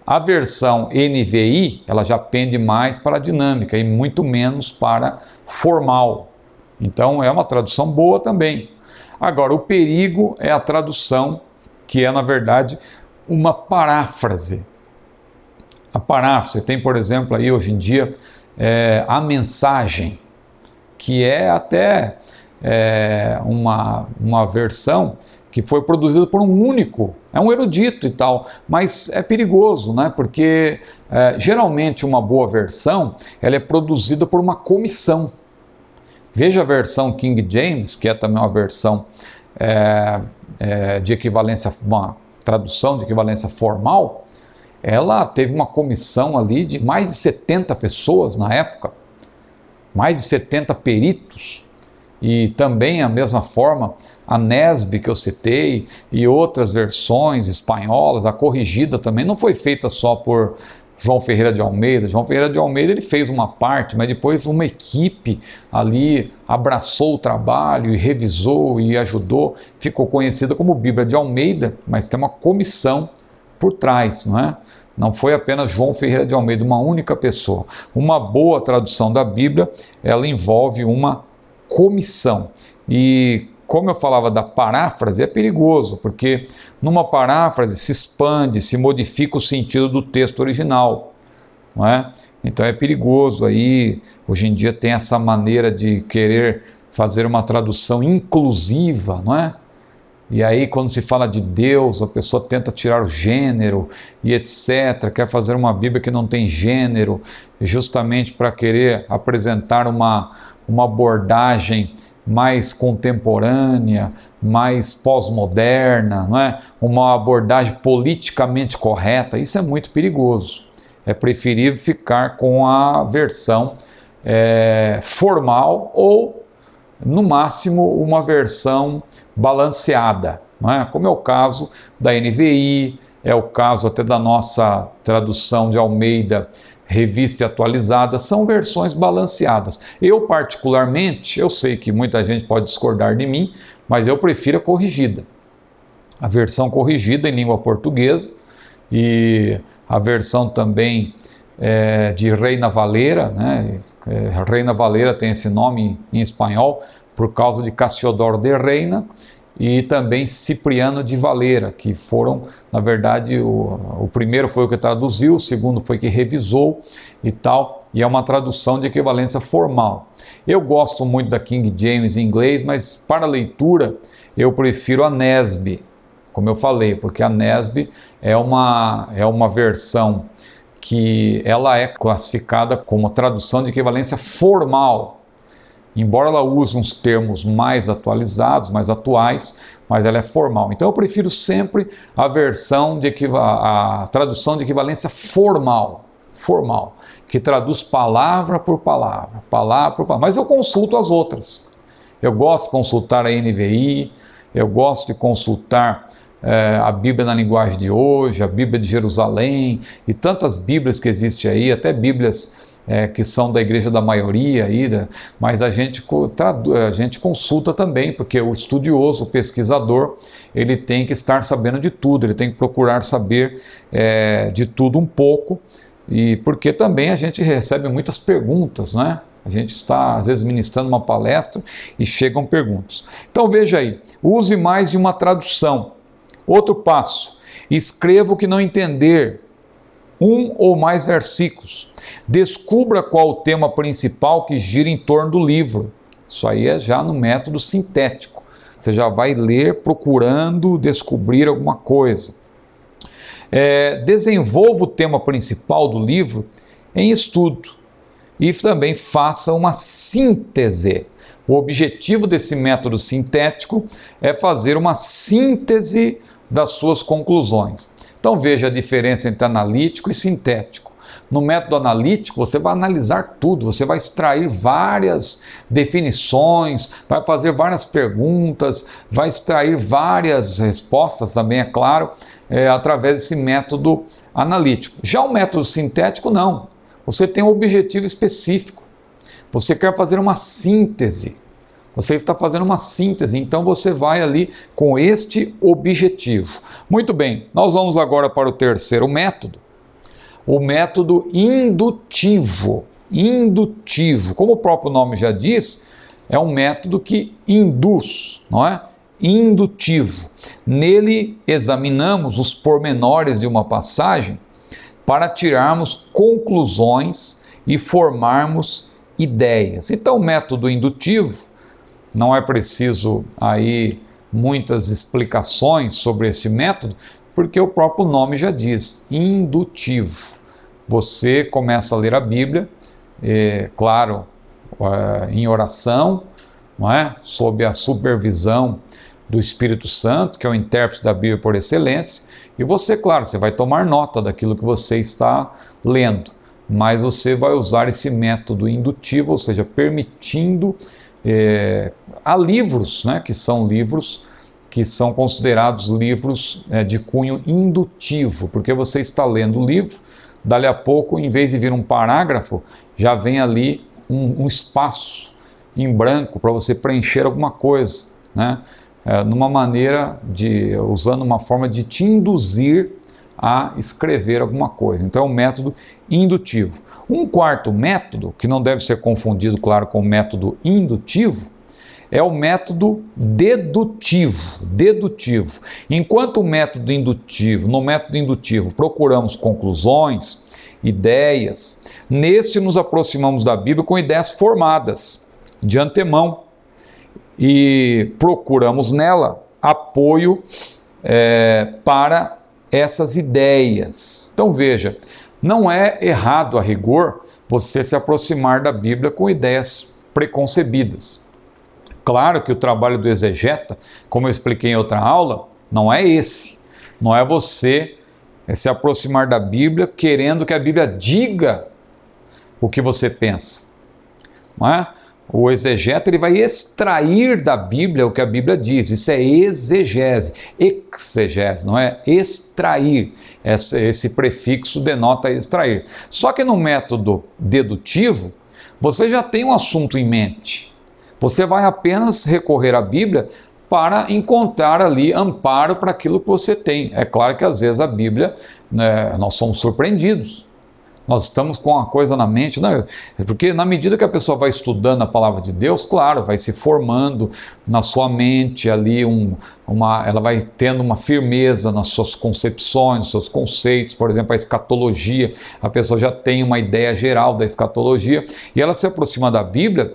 A versão NVI, ela já pende mais para a dinâmica e muito menos para formal. Então é uma tradução boa também. Agora, o perigo é a tradução que é, na verdade, uma paráfrase. A paráfrase tem, por exemplo, aí hoje em dia, a mensagem, que é até uma versão que foi produzida por um único, é um erudito e tal, mas é perigoso, né? Porque geralmente uma boa versão, ela é produzida por uma comissão. Veja a versão King James, que é também uma versão de equivalência, uma tradução de equivalência formal. Ela teve uma comissão ali de mais de 70 pessoas na época, mais de 70 peritos, e também a mesma forma a NESB que eu citei e outras versões espanholas, a corrigida também não foi feita só por João Ferreira de Almeida. João Ferreira de Almeida ele fez uma parte, mas depois uma equipe ali abraçou o trabalho e revisou e ajudou, ficou conhecida como Bíblia de Almeida, mas tem uma comissão por trás, não é? Não foi apenas João Ferreira de Almeida, uma única pessoa. Uma boa tradução da Bíblia, ela envolve uma comissão. E como eu falava da paráfrase, é perigoso, porque numa paráfrase se expande, se modifica o sentido do texto original, não é? Então é perigoso aí, hoje em dia tem essa maneira de querer fazer uma tradução inclusiva, não é? E aí quando se fala de Deus, a pessoa tenta tirar o gênero e etc, quer fazer uma Bíblia que não tem gênero, justamente para querer apresentar uma abordagem mais contemporânea, mais pós-moderna, não é? Uma abordagem politicamente correta. Isso é muito perigoso. É preferível ficar com a versão formal ou, no máximo, uma versão balanceada, não é? Como é o caso da NVI, é o caso até da nossa tradução de Almeida, revista e atualizada, são versões balanceadas. Eu particularmente, eu sei que muita gente pode discordar de mim, mas eu prefiro a corrigida. A versão corrigida em língua portuguesa e a versão também de Reina Valera, né? Reina Valera tem esse nome em espanhol por causa de Cassiodoro de Reina, e também Cipriano de Valera, que foram, na verdade, o primeiro foi o que traduziu, o segundo foi que revisou e tal, e é uma tradução de equivalência formal. Eu gosto muito da King James em inglês, mas para leitura eu prefiro a NESB, como eu falei, porque a NESB é uma versão que ela é classificada como tradução de equivalência formal, embora ela use uns termos mais atualizados, mais atuais, mas ela é formal. Então eu prefiro sempre a versão a tradução de equivalência formal, que traduz palavra por palavra, mas eu consulto as outras. Eu gosto de consultar a NVI, eu gosto de consultar a Bíblia na linguagem de hoje, a Bíblia de Jerusalém e tantas Bíblias que existem aí, até Bíblias que são da igreja da maioria, mas a gente consulta também, porque o estudioso, o pesquisador, ele tem que estar sabendo de tudo, ele tem que procurar saber de tudo um pouco, e porque também a gente recebe muitas perguntas, né? A gente está, às vezes, ministrando uma palestra e chegam perguntas. Então veja aí, use mais de uma tradução. Outro passo, escreva o que não entender, um ou mais versículos. Descubra qual o tema principal que gira em torno do livro. Isso aí é já no método sintético. Você já vai ler procurando descobrir alguma coisa. Desenvolva o tema principal do livro em estudo e também faça uma síntese. O objetivo desse método sintético é fazer uma síntese das suas conclusões. Então veja a diferença entre analítico e sintético. No método analítico, você vai analisar tudo, você vai extrair várias definições, vai fazer várias perguntas, vai extrair várias respostas também, é claro, através desse método analítico. Já o método sintético, não. Você tem um objetivo específico. Você quer fazer uma síntese. Você está fazendo uma síntese, então você vai ali com este objetivo. Muito bem, nós vamos agora para o terceiro método. O método indutivo. Indutivo, como o próprio nome já diz, é um método que induz, não é? Indutivo. Nele examinamos os pormenores de uma passagem para tirarmos conclusões e formarmos ideias. Então, o método indutivo, não é preciso aí muitas explicações sobre este método, porque o próprio nome já diz, indutivo. Você começa a ler a Bíblia, claro, em oração, não é? Sob a supervisão do Espírito Santo, que é o intérprete da Bíblia por excelência, e você, claro, você vai tomar nota daquilo que você está lendo, mas você vai usar esse método indutivo, ou seja, permitindo há livros, né, que são livros que são considerados livros de cunho indutivo, porque você está lendo o livro, dali a pouco, em vez de vir um parágrafo, já vem ali um espaço em branco para você preencher alguma coisa, né? Usando uma forma de te induzir a escrever alguma coisa. Então é um método indutivo. Um quarto método, que não deve ser confundido, claro, com o método indutivo, é o método dedutivo. Enquanto no método indutivo procuramos conclusões, ideias, neste nos aproximamos da Bíblia com ideias formadas de antemão e procuramos nela apoio para essas ideias. Então veja, não é errado a rigor você se aproximar da Bíblia com ideias preconcebidas. Claro que o trabalho do exegeta, como eu expliquei em outra aula, não é esse. Não é você se aproximar da Bíblia querendo que a Bíblia diga o que você pensa. Não é? O exegeta ele vai extrair da Bíblia o que a Bíblia diz. Isso é exegese, exegese, não é? Extrair. Esse prefixo denota extrair. Só que no método dedutivo, você já tem um assunto em mente. Você vai apenas recorrer à Bíblia para encontrar ali amparo para aquilo que você tem. É claro que às vezes a Bíblia, né, nós somos surpreendidos. Nós estamos com uma coisa na mente, né? Porque na medida que a pessoa vai estudando a palavra de Deus, claro, vai se formando na sua mente ali, ela vai tendo uma firmeza nas suas concepções, nos seus conceitos, por exemplo, a escatologia, a pessoa já tem uma ideia geral da escatologia, e ela se aproxima da Bíblia,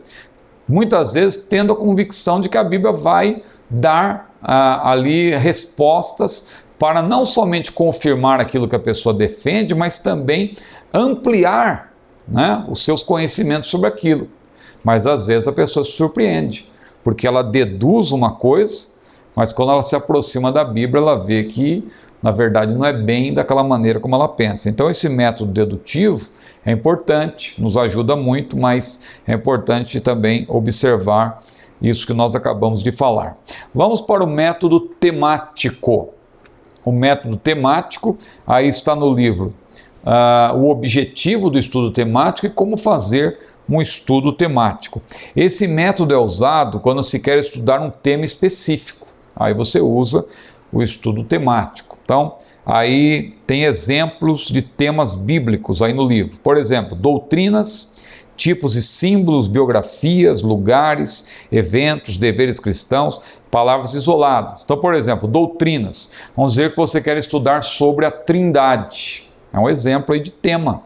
muitas vezes tendo a convicção de que a Bíblia vai dar ali respostas para não somente confirmar aquilo que a pessoa defende, mas também ampliar, né, os seus conhecimentos sobre aquilo. Mas às vezes a pessoa se surpreende, porque ela deduz uma coisa, mas quando ela se aproxima da Bíblia, ela vê que, na verdade, não é bem daquela maneira como ela pensa. Então esse método dedutivo é importante, nos ajuda muito, mas é importante também observar isso que nós acabamos de falar. Vamos para o método temático. O método temático, aí está no livro o objetivo do estudo temático e como fazer um estudo temático. Esse método é usado quando se quer estudar um tema específico. Aí você usa o estudo temático. Então, aí tem exemplos de temas bíblicos aí no livro. Por exemplo, doutrinas, tipos e símbolos, biografias, lugares, eventos, deveres cristãos, palavras isoladas. Então, por exemplo, doutrinas. Vamos dizer que você quer estudar sobre a Trindade. É um exemplo aí de tema.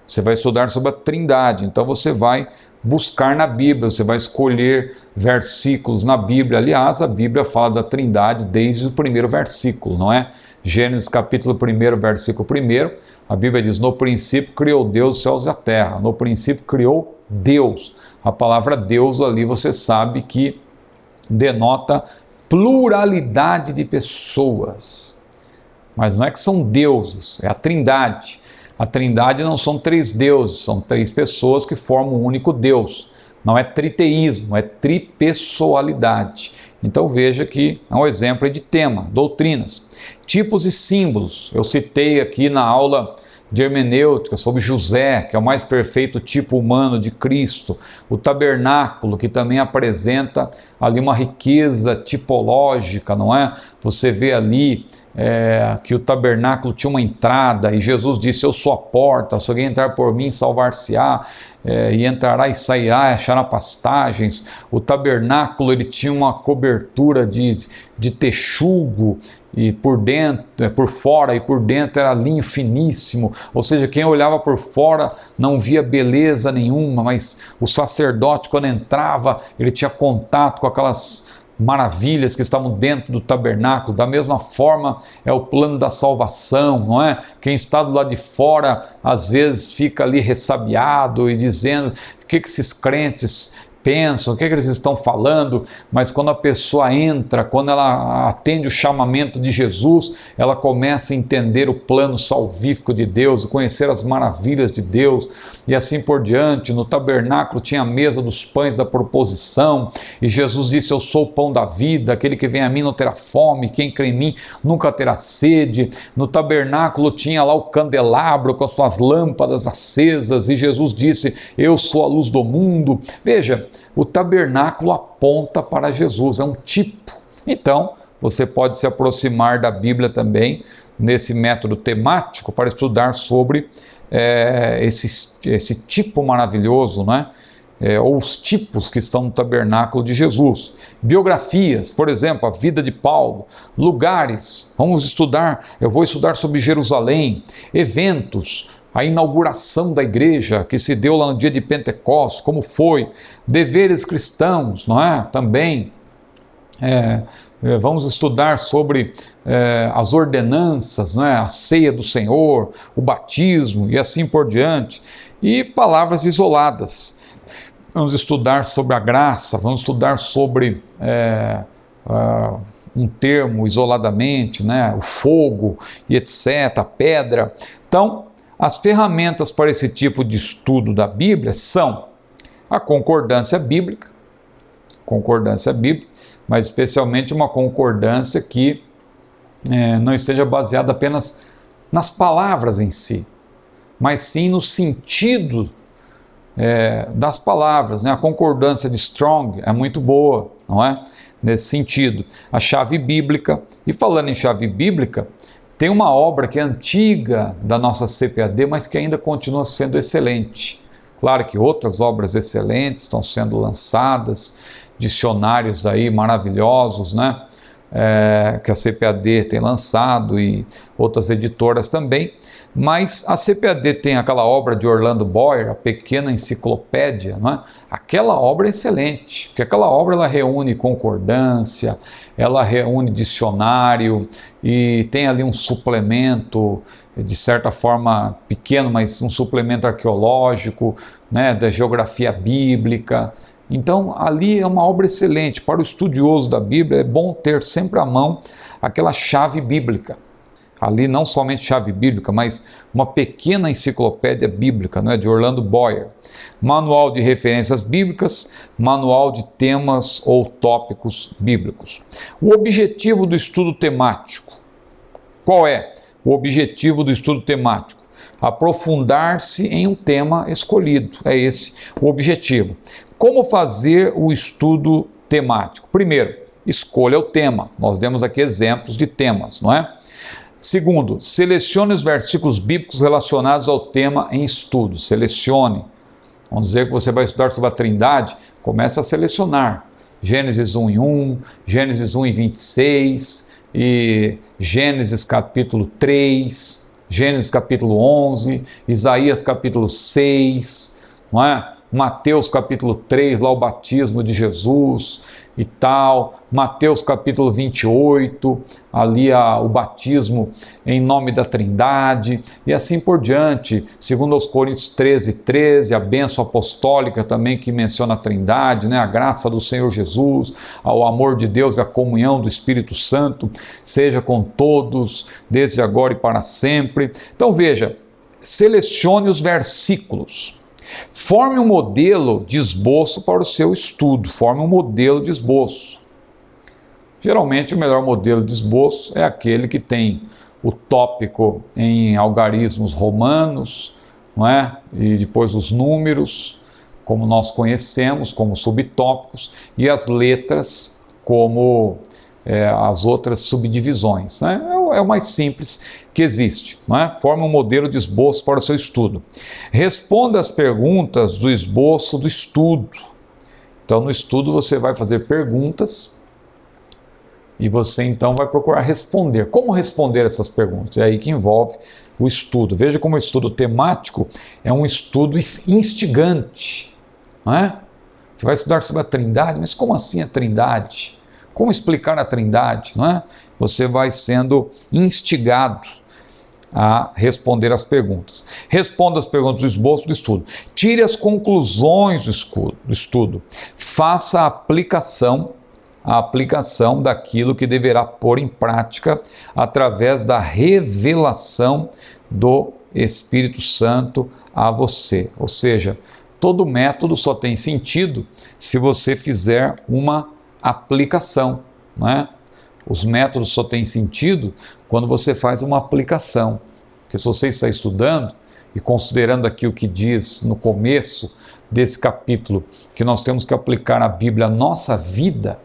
Você vai estudar sobre a Trindade. Então você vai buscar na Bíblia, você vai escolher versículos na Bíblia. Aliás, a Bíblia fala da Trindade desde o primeiro versículo, não é? Gênesis capítulo 1, versículo 1, a Bíblia diz: no princípio criou Deus os céus e a terra. No princípio criou Deus. A palavra Deus ali você sabe que denota pluralidade de pessoas. Mas não é que são deuses, é a Trindade. A Trindade não são três deuses, são três pessoas que formam um único Deus. Não é triteísmo, é tripessoalidade. Então veja que é um exemplo de tema, doutrinas. Tipos e símbolos. Eu citei aqui na aula de hermenêutica sobre José, que é o mais perfeito tipo humano de Cristo. O tabernáculo, que também apresenta ali uma riqueza tipológica, não é? Você vê ali que o tabernáculo tinha uma entrada e Jesus disse: eu sou a porta, se alguém entrar por mim salvar-se-á, e entrará e sairá, achará pastagens. O tabernáculo ele tinha uma cobertura de texugo, e por dentro, por fora e por dentro era linho finíssimo, ou seja, quem olhava por fora não via beleza nenhuma, mas o sacerdote, quando entrava, ele tinha contato com aquelas maravilhas que estavam dentro do tabernáculo. Da mesma forma é o plano da salvação, não é? Quem está do lado de fora às vezes fica ali ressabiado e dizendo: o que esses crentes pensam, o que eles estão falando? Mas quando a pessoa entra, quando ela atende o chamamento de Jesus, ela começa a entender o plano salvífico de Deus, conhecer as maravilhas de Deus e assim por diante. No tabernáculo tinha a mesa dos pães da proposição e Jesus disse: eu sou o pão da vida, aquele que vem a mim não terá fome, quem crê em mim nunca terá sede. No tabernáculo tinha lá o candelabro com as suas lâmpadas acesas e Jesus disse: eu sou a luz do mundo. Veja, o tabernáculo aponta para Jesus, é um tipo. Então, você pode se aproximar da Bíblia também, nesse método temático, para estudar sobre esse tipo maravilhoso, né? Ou os tipos que estão no tabernáculo de Jesus. Biografias, por exemplo, a vida de Paulo. Lugares, eu vou estudar sobre Jerusalém. Eventos, a inauguração da igreja que se deu lá no dia de Pentecostes, como foi. Deveres cristãos, não é? Também vamos estudar sobre as ordenanças, não é? A ceia do Senhor, o batismo e assim por diante. E palavras isoladas. Vamos estudar sobre a graça, vamos estudar sobre um termo isoladamente, né? O fogo e etc., a pedra. Então, as ferramentas para esse tipo de estudo da Bíblia são a concordância bíblica, mas especialmente uma concordância que não esteja baseada apenas nas palavras em si, mas sim no sentido das palavras, né? A concordância de Strong é muito boa, não é? Nesse sentido. A chave bíblica, e falando em chave bíblica, tem uma obra que é antiga da nossa CPAD, mas que ainda continua sendo excelente. Claro que outras obras excelentes estão sendo lançadas, dicionários aí maravilhosos, né? que a CPAD tem lançado e outras editoras também, mas a CPAD tem aquela obra de Orlando Boyer, a Pequena Enciclopédia, não é? Aquela obra é excelente, porque aquela obra ela reúne concordância, ela reúne dicionário e tem ali um suplemento, de certa forma pequeno, mas um suplemento arqueológico, né, da geografia bíblica. Então, ali é uma obra excelente. Para o estudioso da Bíblia, é bom ter sempre à mão aquela chave bíblica. Ali não somente chave bíblica, mas uma pequena enciclopédia bíblica, não é, de Orlando Boyer. Manual de referências bíblicas, manual de temas ou tópicos bíblicos. O objetivo do estudo temático. Qual é o objetivo do estudo temático? Aprofundar-se em um tema escolhido. É esse o objetivo. Como fazer o estudo temático? Primeiro, escolha o tema. Nós demos aqui exemplos de temas, não é? Segundo, selecione os versículos bíblicos relacionados ao tema em estudo. Selecione. Vamos dizer que você vai estudar sobre a Trindade, comece a selecionar. Gênesis 1:1, Gênesis 1:26, e Gênesis capítulo 3, Gênesis capítulo 11, Isaías capítulo 6, não é? Mateus capítulo 3, lá o batismo de Jesus e tal, Mateus capítulo 28, ali o batismo em nome da Trindade, e assim por diante, segundo aos Coríntios 13:13, a bênção apostólica também que menciona a Trindade, né? A graça do Senhor Jesus, o amor de Deus e a comunhão do Espírito Santo, seja com todos, desde agora e para sempre. Então veja, selecione os versículos. Forme um modelo de esboço para o seu estudo. Forme um modelo de esboço. Geralmente o melhor modelo de esboço é aquele que tem o tópico em algarismos romanos, não é? E depois os números, como nós conhecemos, como subtópicos, e as letras como as outras subdivisões, né? É o mais simples que existe, né? Forma um modelo de esboço para o seu estudo. Responda as perguntas do esboço do estudo. Então, no estudo você vai fazer perguntas e você então vai procurar responder. Como responder essas perguntas? É aí que envolve o estudo. Veja como o estudo temático é um estudo instigante, não é? Você vai estudar sobre a Trindade, mas como assim a Trindade? Como explicar a Trindade, não é? Você vai sendo instigado a responder as perguntas. Responda as perguntas do esboço do estudo. Tire as conclusões do estudo. Faça a aplicação daquilo que deverá pôr em prática através da revelação do Espírito Santo a você. Ou seja, todo método só tem sentido se você fizer uma aplicação, né? Os métodos só têm sentido quando você faz uma aplicação. Porque se você está estudando e considerando aqui o que diz no começo desse capítulo, que nós temos que aplicar a Bíblia à nossa vida,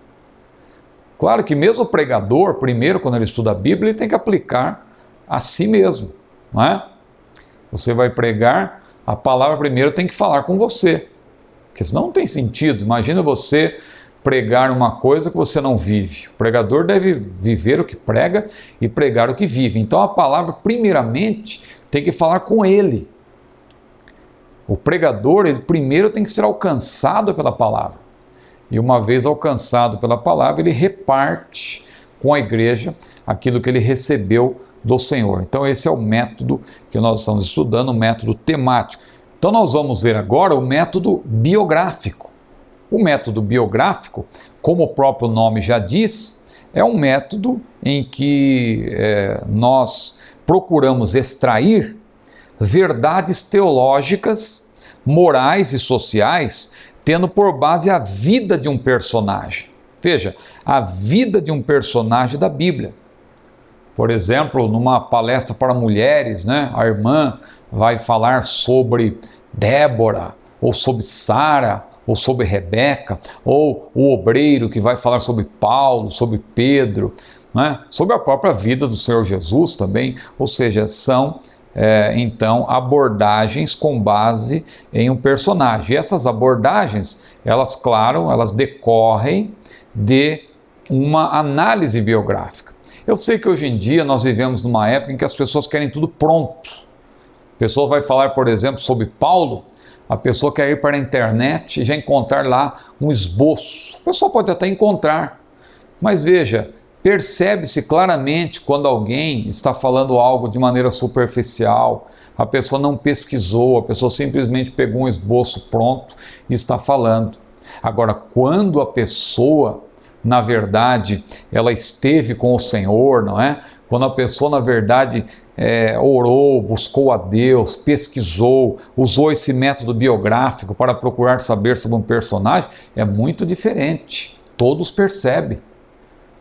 claro que mesmo o pregador, primeiro, quando ele estuda a Bíblia, ele tem que aplicar a si mesmo, não é? Você vai pregar, a palavra primeiro tem que falar com você, porque senão não tem sentido. Imagina você pregar uma coisa que você não vive. O pregador deve viver o que prega e pregar o que vive. Então a palavra, primeiramente, tem que falar com ele. O pregador, ele primeiro tem que ser alcançado pela palavra. E uma vez alcançado pela palavra, ele reparte com a igreja aquilo que ele recebeu do Senhor. Então esse é o método que nós estamos estudando, o método temático. Então nós vamos ver agora o método biográfico. O método biográfico, como o próprio nome já diz, é um método em que nós procuramos extrair verdades teológicas, morais e sociais, tendo por base a vida de um personagem. Veja, a vida de um personagem da Bíblia. Por exemplo, numa palestra para mulheres, né, a irmã vai falar sobre Débora, ou sobre Sara, ou sobre Rebeca, ou o obreiro que vai falar sobre Paulo, sobre Pedro, né? Sobre a própria vida do Senhor Jesus também. Ou seja, são então abordagens com base em um personagem. E essas abordagens, elas, claro, elas decorrem de uma análise biográfica. Eu sei que hoje em dia nós vivemos numa época em que as pessoas querem tudo pronto. A pessoa vai falar, por exemplo, sobre Paulo, a pessoa quer ir para a internet e já encontrar lá um esboço. A pessoa pode até encontrar, mas veja, percebe-se claramente quando alguém está falando algo de maneira superficial, a pessoa não pesquisou, a pessoa simplesmente pegou um esboço pronto e está falando. Agora, quando a pessoa, na verdade, ela esteve com o Senhor, não é? Quando a pessoa, na verdade, orou, buscou a Deus, pesquisou, usou esse método biográfico para procurar saber sobre um personagem, é muito diferente. Todos percebem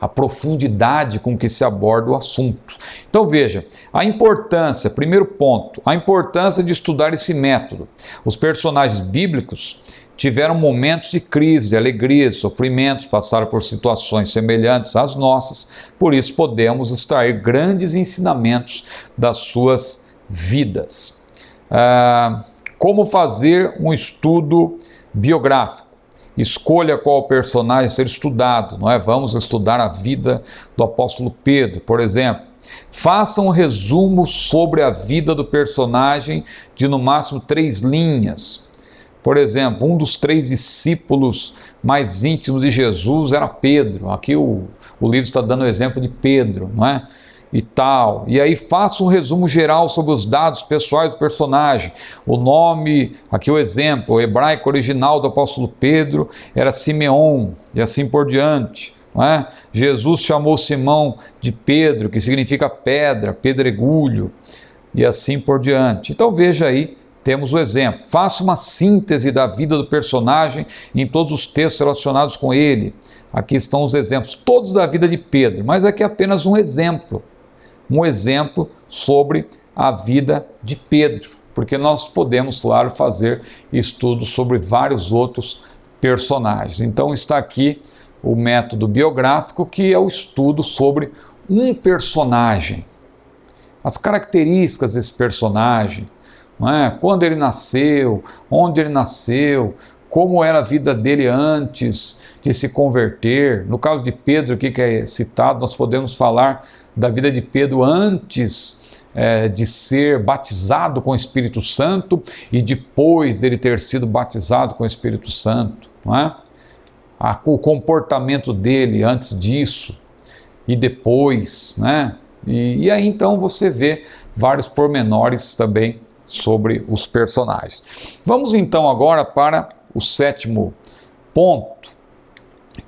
a profundidade com que se aborda o assunto. Então veja, a importância, primeiro ponto, a importância de estudar esse método. Os personagens bíblicos tiveram momentos de crise, de alegria, de sofrimentos, passaram por situações semelhantes às nossas, por isso podemos extrair grandes ensinamentos das suas vidas. Como fazer um estudo biográfico? Escolha qual personagem ser estudado, não é? Vamos estudar a vida do apóstolo Pedro, por exemplo. Faça um resumo sobre a vida do personagem de no máximo 3 linhas. Por exemplo, um dos 3 discípulos mais íntimos de Jesus era Pedro. Aqui o livro está dando o exemplo de Pedro, não é? E tal. E aí faça um resumo geral sobre os dados pessoais do personagem. O nome, aqui o exemplo, o hebraico original do apóstolo Pedro era Simeão, e assim por diante. Não é? Jesus chamou Simão de Pedro, que significa pedra, pedregulho, e assim por diante. Então veja aí, temos o exemplo. Faça uma síntese da vida do personagem em todos os textos relacionados com ele. Aqui estão os exemplos, todos da vida de Pedro, mas aqui é apenas um exemplo sobre a vida de Pedro, porque nós podemos, claro, fazer estudos sobre vários outros personagens. Então está aqui o método biográfico, que é o estudo sobre um personagem, as características desse personagem, não é? Quando ele nasceu, onde ele nasceu, como era a vida dele antes de se converter. No caso de Pedro, aqui que é citado, nós podemos falar da vida de Pedro antes de ser batizado com o Espírito Santo e depois dele ter sido batizado com o Espírito Santo, não é? O comportamento dele antes disso e depois, né? E aí então você vê vários pormenores também sobre os personagens. Vamos então agora para o 7º ponto,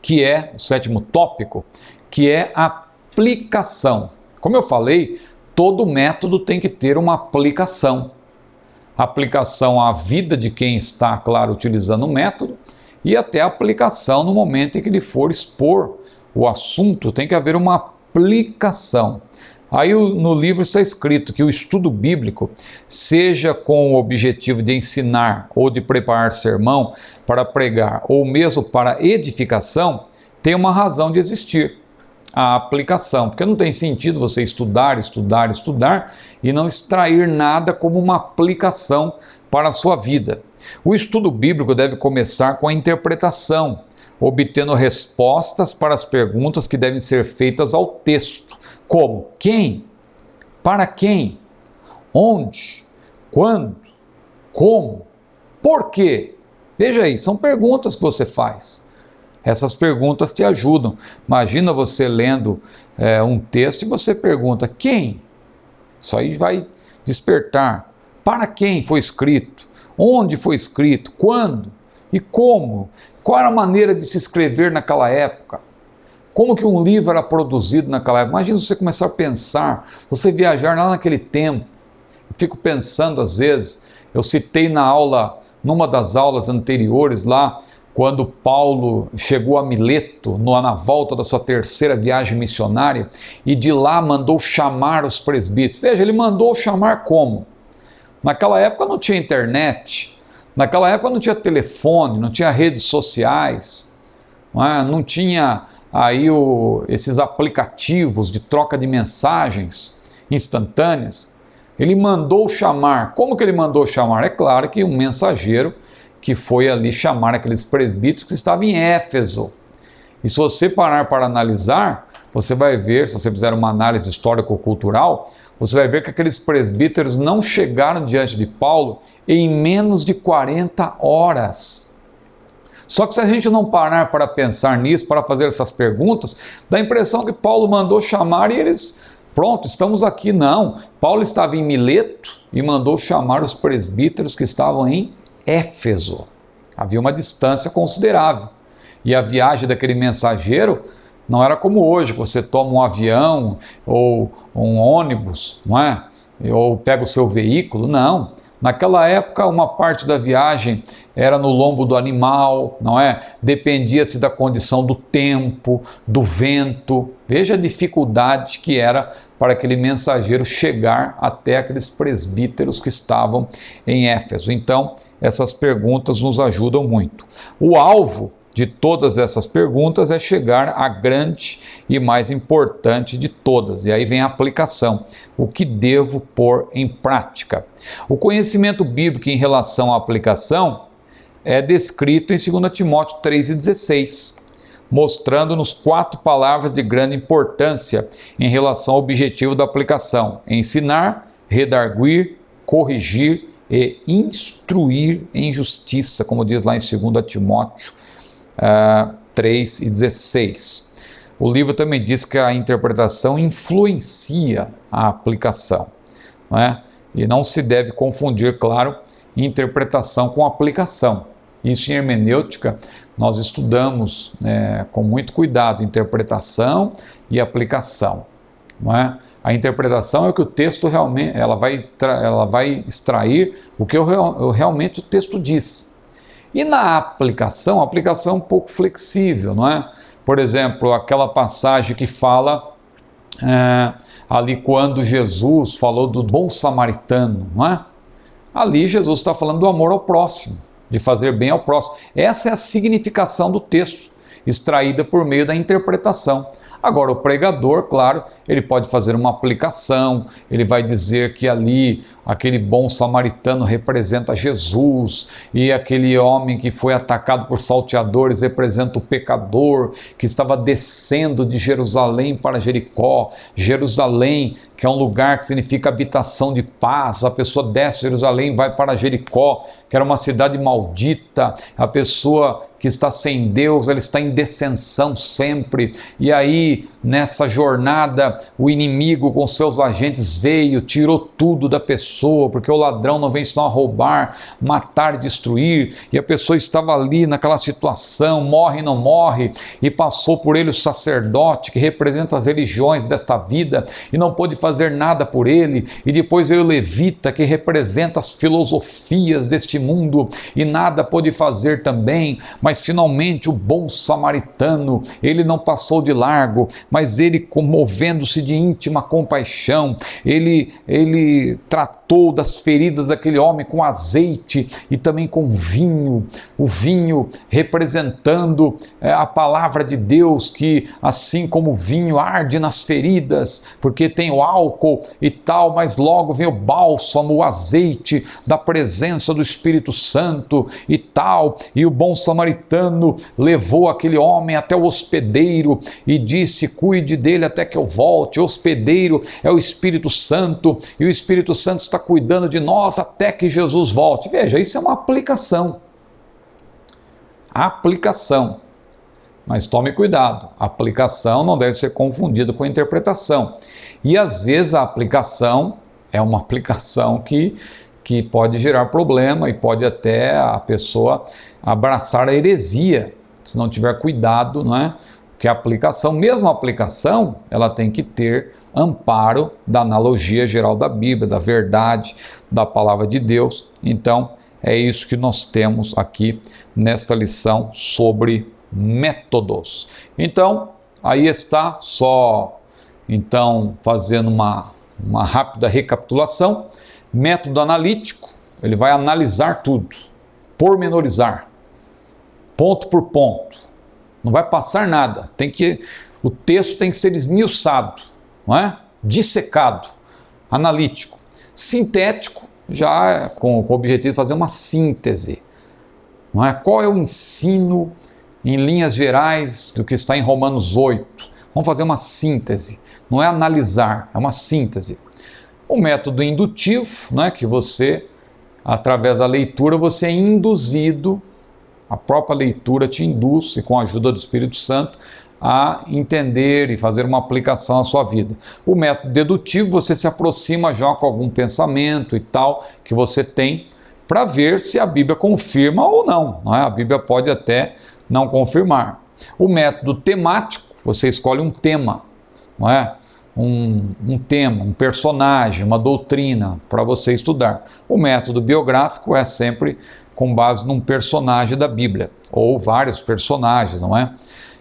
que é o 7º tópico, que é a aplicação. Como eu falei, todo método tem que ter uma aplicação. Aplicação à vida de quem está, claro, utilizando o método, e até a aplicação no momento em que ele for expor o assunto, tem que haver uma aplicação. Aí no livro está escrito que o estudo bíblico, seja com o objetivo de ensinar ou de preparar sermão para pregar, ou mesmo para edificação, tem uma razão de existir. A aplicação, porque não tem sentido você estudar e não extrair nada como uma aplicação para a sua vida. O estudo bíblico deve começar com a interpretação, obtendo respostas para as perguntas que devem ser feitas ao texto, como quem, para quem, onde, quando, como, por quê. Veja aí, são perguntas que você faz. Essas perguntas te ajudam. Imagina você lendo um texto e você pergunta quem? Isso aí vai despertar. Para quem foi escrito? Onde foi escrito? Quando? E como? Qual era a maneira de se escrever naquela época? Como que um livro era produzido naquela época? Imagina você começar a pensar, você viajar lá naquele tempo. Eu fico pensando às vezes, eu citei numa das aulas anteriores lá, quando Paulo chegou a Mileto, na volta da sua 3ª viagem missionária, e de lá mandou chamar os presbíteros. Veja, ele mandou chamar como? Naquela época não tinha internet, naquela época não tinha telefone, não tinha redes sociais, não tinha aí esses aplicativos de troca de mensagens instantâneas. Ele mandou chamar. Como que ele mandou chamar? É claro que um mensageiro que foi ali chamar aqueles presbíteros que estavam em Éfeso. E se você parar para analisar, você vai ver, se você fizer uma análise histórico-cultural, você vai ver que aqueles presbíteros não chegaram diante de Paulo em menos de 40 horas. Só que se a gente não parar para pensar nisso, para fazer essas perguntas, dá a impressão que Paulo mandou chamar e eles, pronto, estamos aqui. Não, Paulo estava em Mileto e mandou chamar os presbíteros que estavam em Éfeso. Havia uma distância considerável. E a viagem daquele mensageiro não era como hoje, que você toma um avião ou um ônibus, não é? Ou pega o seu veículo. Não. Naquela época, uma parte da viagem era no lombo do animal, não é? Dependia-se da condição do tempo, do vento. Veja a dificuldade que era para aquele mensageiro chegar até aqueles presbíteros que estavam em Éfeso. Então, essas perguntas nos ajudam muito. O alvo de todas essas perguntas é chegar à grande e mais importante de todas. E aí vem a aplicação. O que devo pôr em prática? O conhecimento bíblico em relação à aplicação é descrito em 2 Timóteo 3,16, mostrando-nos 4 palavras de grande importância em relação ao objetivo da aplicação: ensinar, redarguir, corrigir e instruir em justiça, como diz lá em 2 Timóteo 3,16. O livro também diz que a interpretação influencia a aplicação, não é? E não se deve confundir, claro, interpretação com aplicação. Isso em hermenêutica nós estudamos com muito cuidado, interpretação e aplicação, não é? A interpretação é o que o texto realmente, ela vai extrair o que realmente o texto diz. E na aplicação, a aplicação é um pouco flexível, não é? Por exemplo, aquela passagem que fala ali quando Jesus falou do bom samaritano, não é? Ali Jesus está falando do amor ao próximo, de fazer bem ao próximo. Essa é a significação do texto, extraída por meio da interpretação. Agora, o pregador, claro, ele pode fazer uma aplicação, ele vai dizer que ali aquele bom samaritano representa Jesus, e aquele homem que foi atacado por salteadores representa o pecador que estava descendo de Jerusalém para Jericó. Jerusalém, que é um lugar que significa habitação de paz, a pessoa desce de Jerusalém e vai para Jericó, que era uma cidade maldita. A pessoa que está sem Deus, ela está em descensão sempre, e aí nessa jornada o inimigo com seus agentes veio, tirou tudo da pessoa, porque o ladrão não vem senão a roubar, matar, destruir, e a pessoa estava ali naquela situação, morre não morre, e passou por ele o sacerdote, que representa as religiões desta vida, e não pôde fazer nada por ele, e depois veio o levita, que representa as filosofias deste mundo, e nada pôde fazer também, mas finalmente o bom samaritano, ele não passou de largo, mas ele, comovendo-se de íntima compaixão, ele tratou das feridas daquele homem com azeite e também com vinho, o vinho representando a palavra de Deus, que assim como o vinho arde nas feridas, porque tem o álcool e tal, mas logo vem o bálsamo, o azeite da presença do Espírito Santo e tal, e o bom samaritano levou aquele homem até o hospedeiro e disse: cuide dele até que eu volte. O hospedeiro é o Espírito Santo, e o Espírito Santo está cuidando de nós até que Jesus volte. Veja, isso é uma aplicação. Aplicação. Mas tome cuidado, a aplicação não deve ser confundida com a interpretação. E às vezes a aplicação é uma aplicação que pode gerar problema e pode até a pessoa abraçar a heresia, se não tiver cuidado, não é? Porque a aplicação, mesmo a aplicação, ela tem que ter amparo da analogia geral da Bíblia, da verdade, da palavra de Deus. Então, é isso que nós temos aqui nesta lição sobre métodos. Então, aí está, só então fazendo uma rápida recapitulação. Método analítico, ele vai analisar tudo, pormenorizar, ponto por ponto, não vai passar nada, o texto tem que ser esmiuçado, não é? Dissecado, analítico. Sintético, já com o objetivo de fazer uma síntese, não é? Qual é o ensino em linhas gerais do que está em Romanos 8. Vamos fazer uma síntese. Não é analisar, é uma síntese. O método indutivo, né, que você, através da leitura, você é induzido, a própria leitura te induz, e com a ajuda do Espírito Santo, a entender e fazer uma aplicação à sua vida. O método dedutivo, você se aproxima já com algum pensamento e tal que você tem, para ver se a Bíblia confirma ou não, não é? A Bíblia pode até não confirmar. O método temático, você escolhe um tema, não é? Um tema, um personagem, uma doutrina para você estudar. O método biográfico é sempre com base num personagem da Bíblia, ou vários personagens, não é?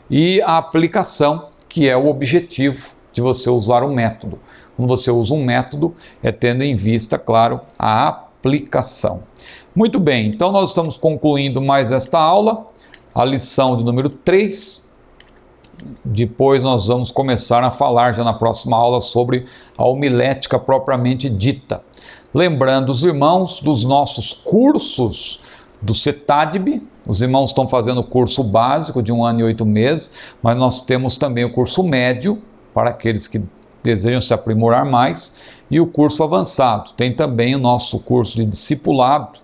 E a aplicação, que é o objetivo de você usar um método. Quando você usa um método, é tendo em vista, claro, a aplicação. Muito bem, então nós estamos concluindo mais esta aula, a lição de número 3. Depois nós vamos começar a falar já na próxima aula sobre a homilética propriamente dita. Lembrando os irmãos dos nossos cursos do CETADB, os irmãos estão fazendo o curso básico de 1 ano e 8 meses, mas nós temos também o curso médio, para aqueles que desejam se aprimorar mais, e o curso avançado. Tem também o nosso curso de discipulado,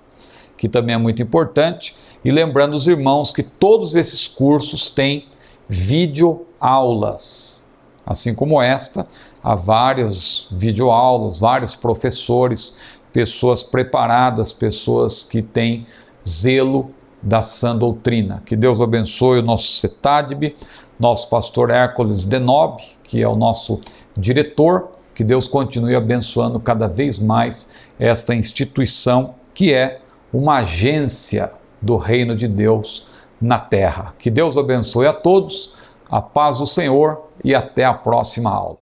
que também é muito importante. E lembrando os irmãos que todos esses cursos têm videoaulas. Assim como esta, há várias videoaulas, vários professores, pessoas preparadas, pessoas que têm zelo da sã doutrina. Que Deus abençoe o nosso CETADB, nosso pastor Hércules Denob, que é o nosso diretor. Que Deus continue abençoando cada vez mais esta instituição, que é uma agência do reino de Deus na terra. Que Deus abençoe a todos, a paz do Senhor e até a próxima aula.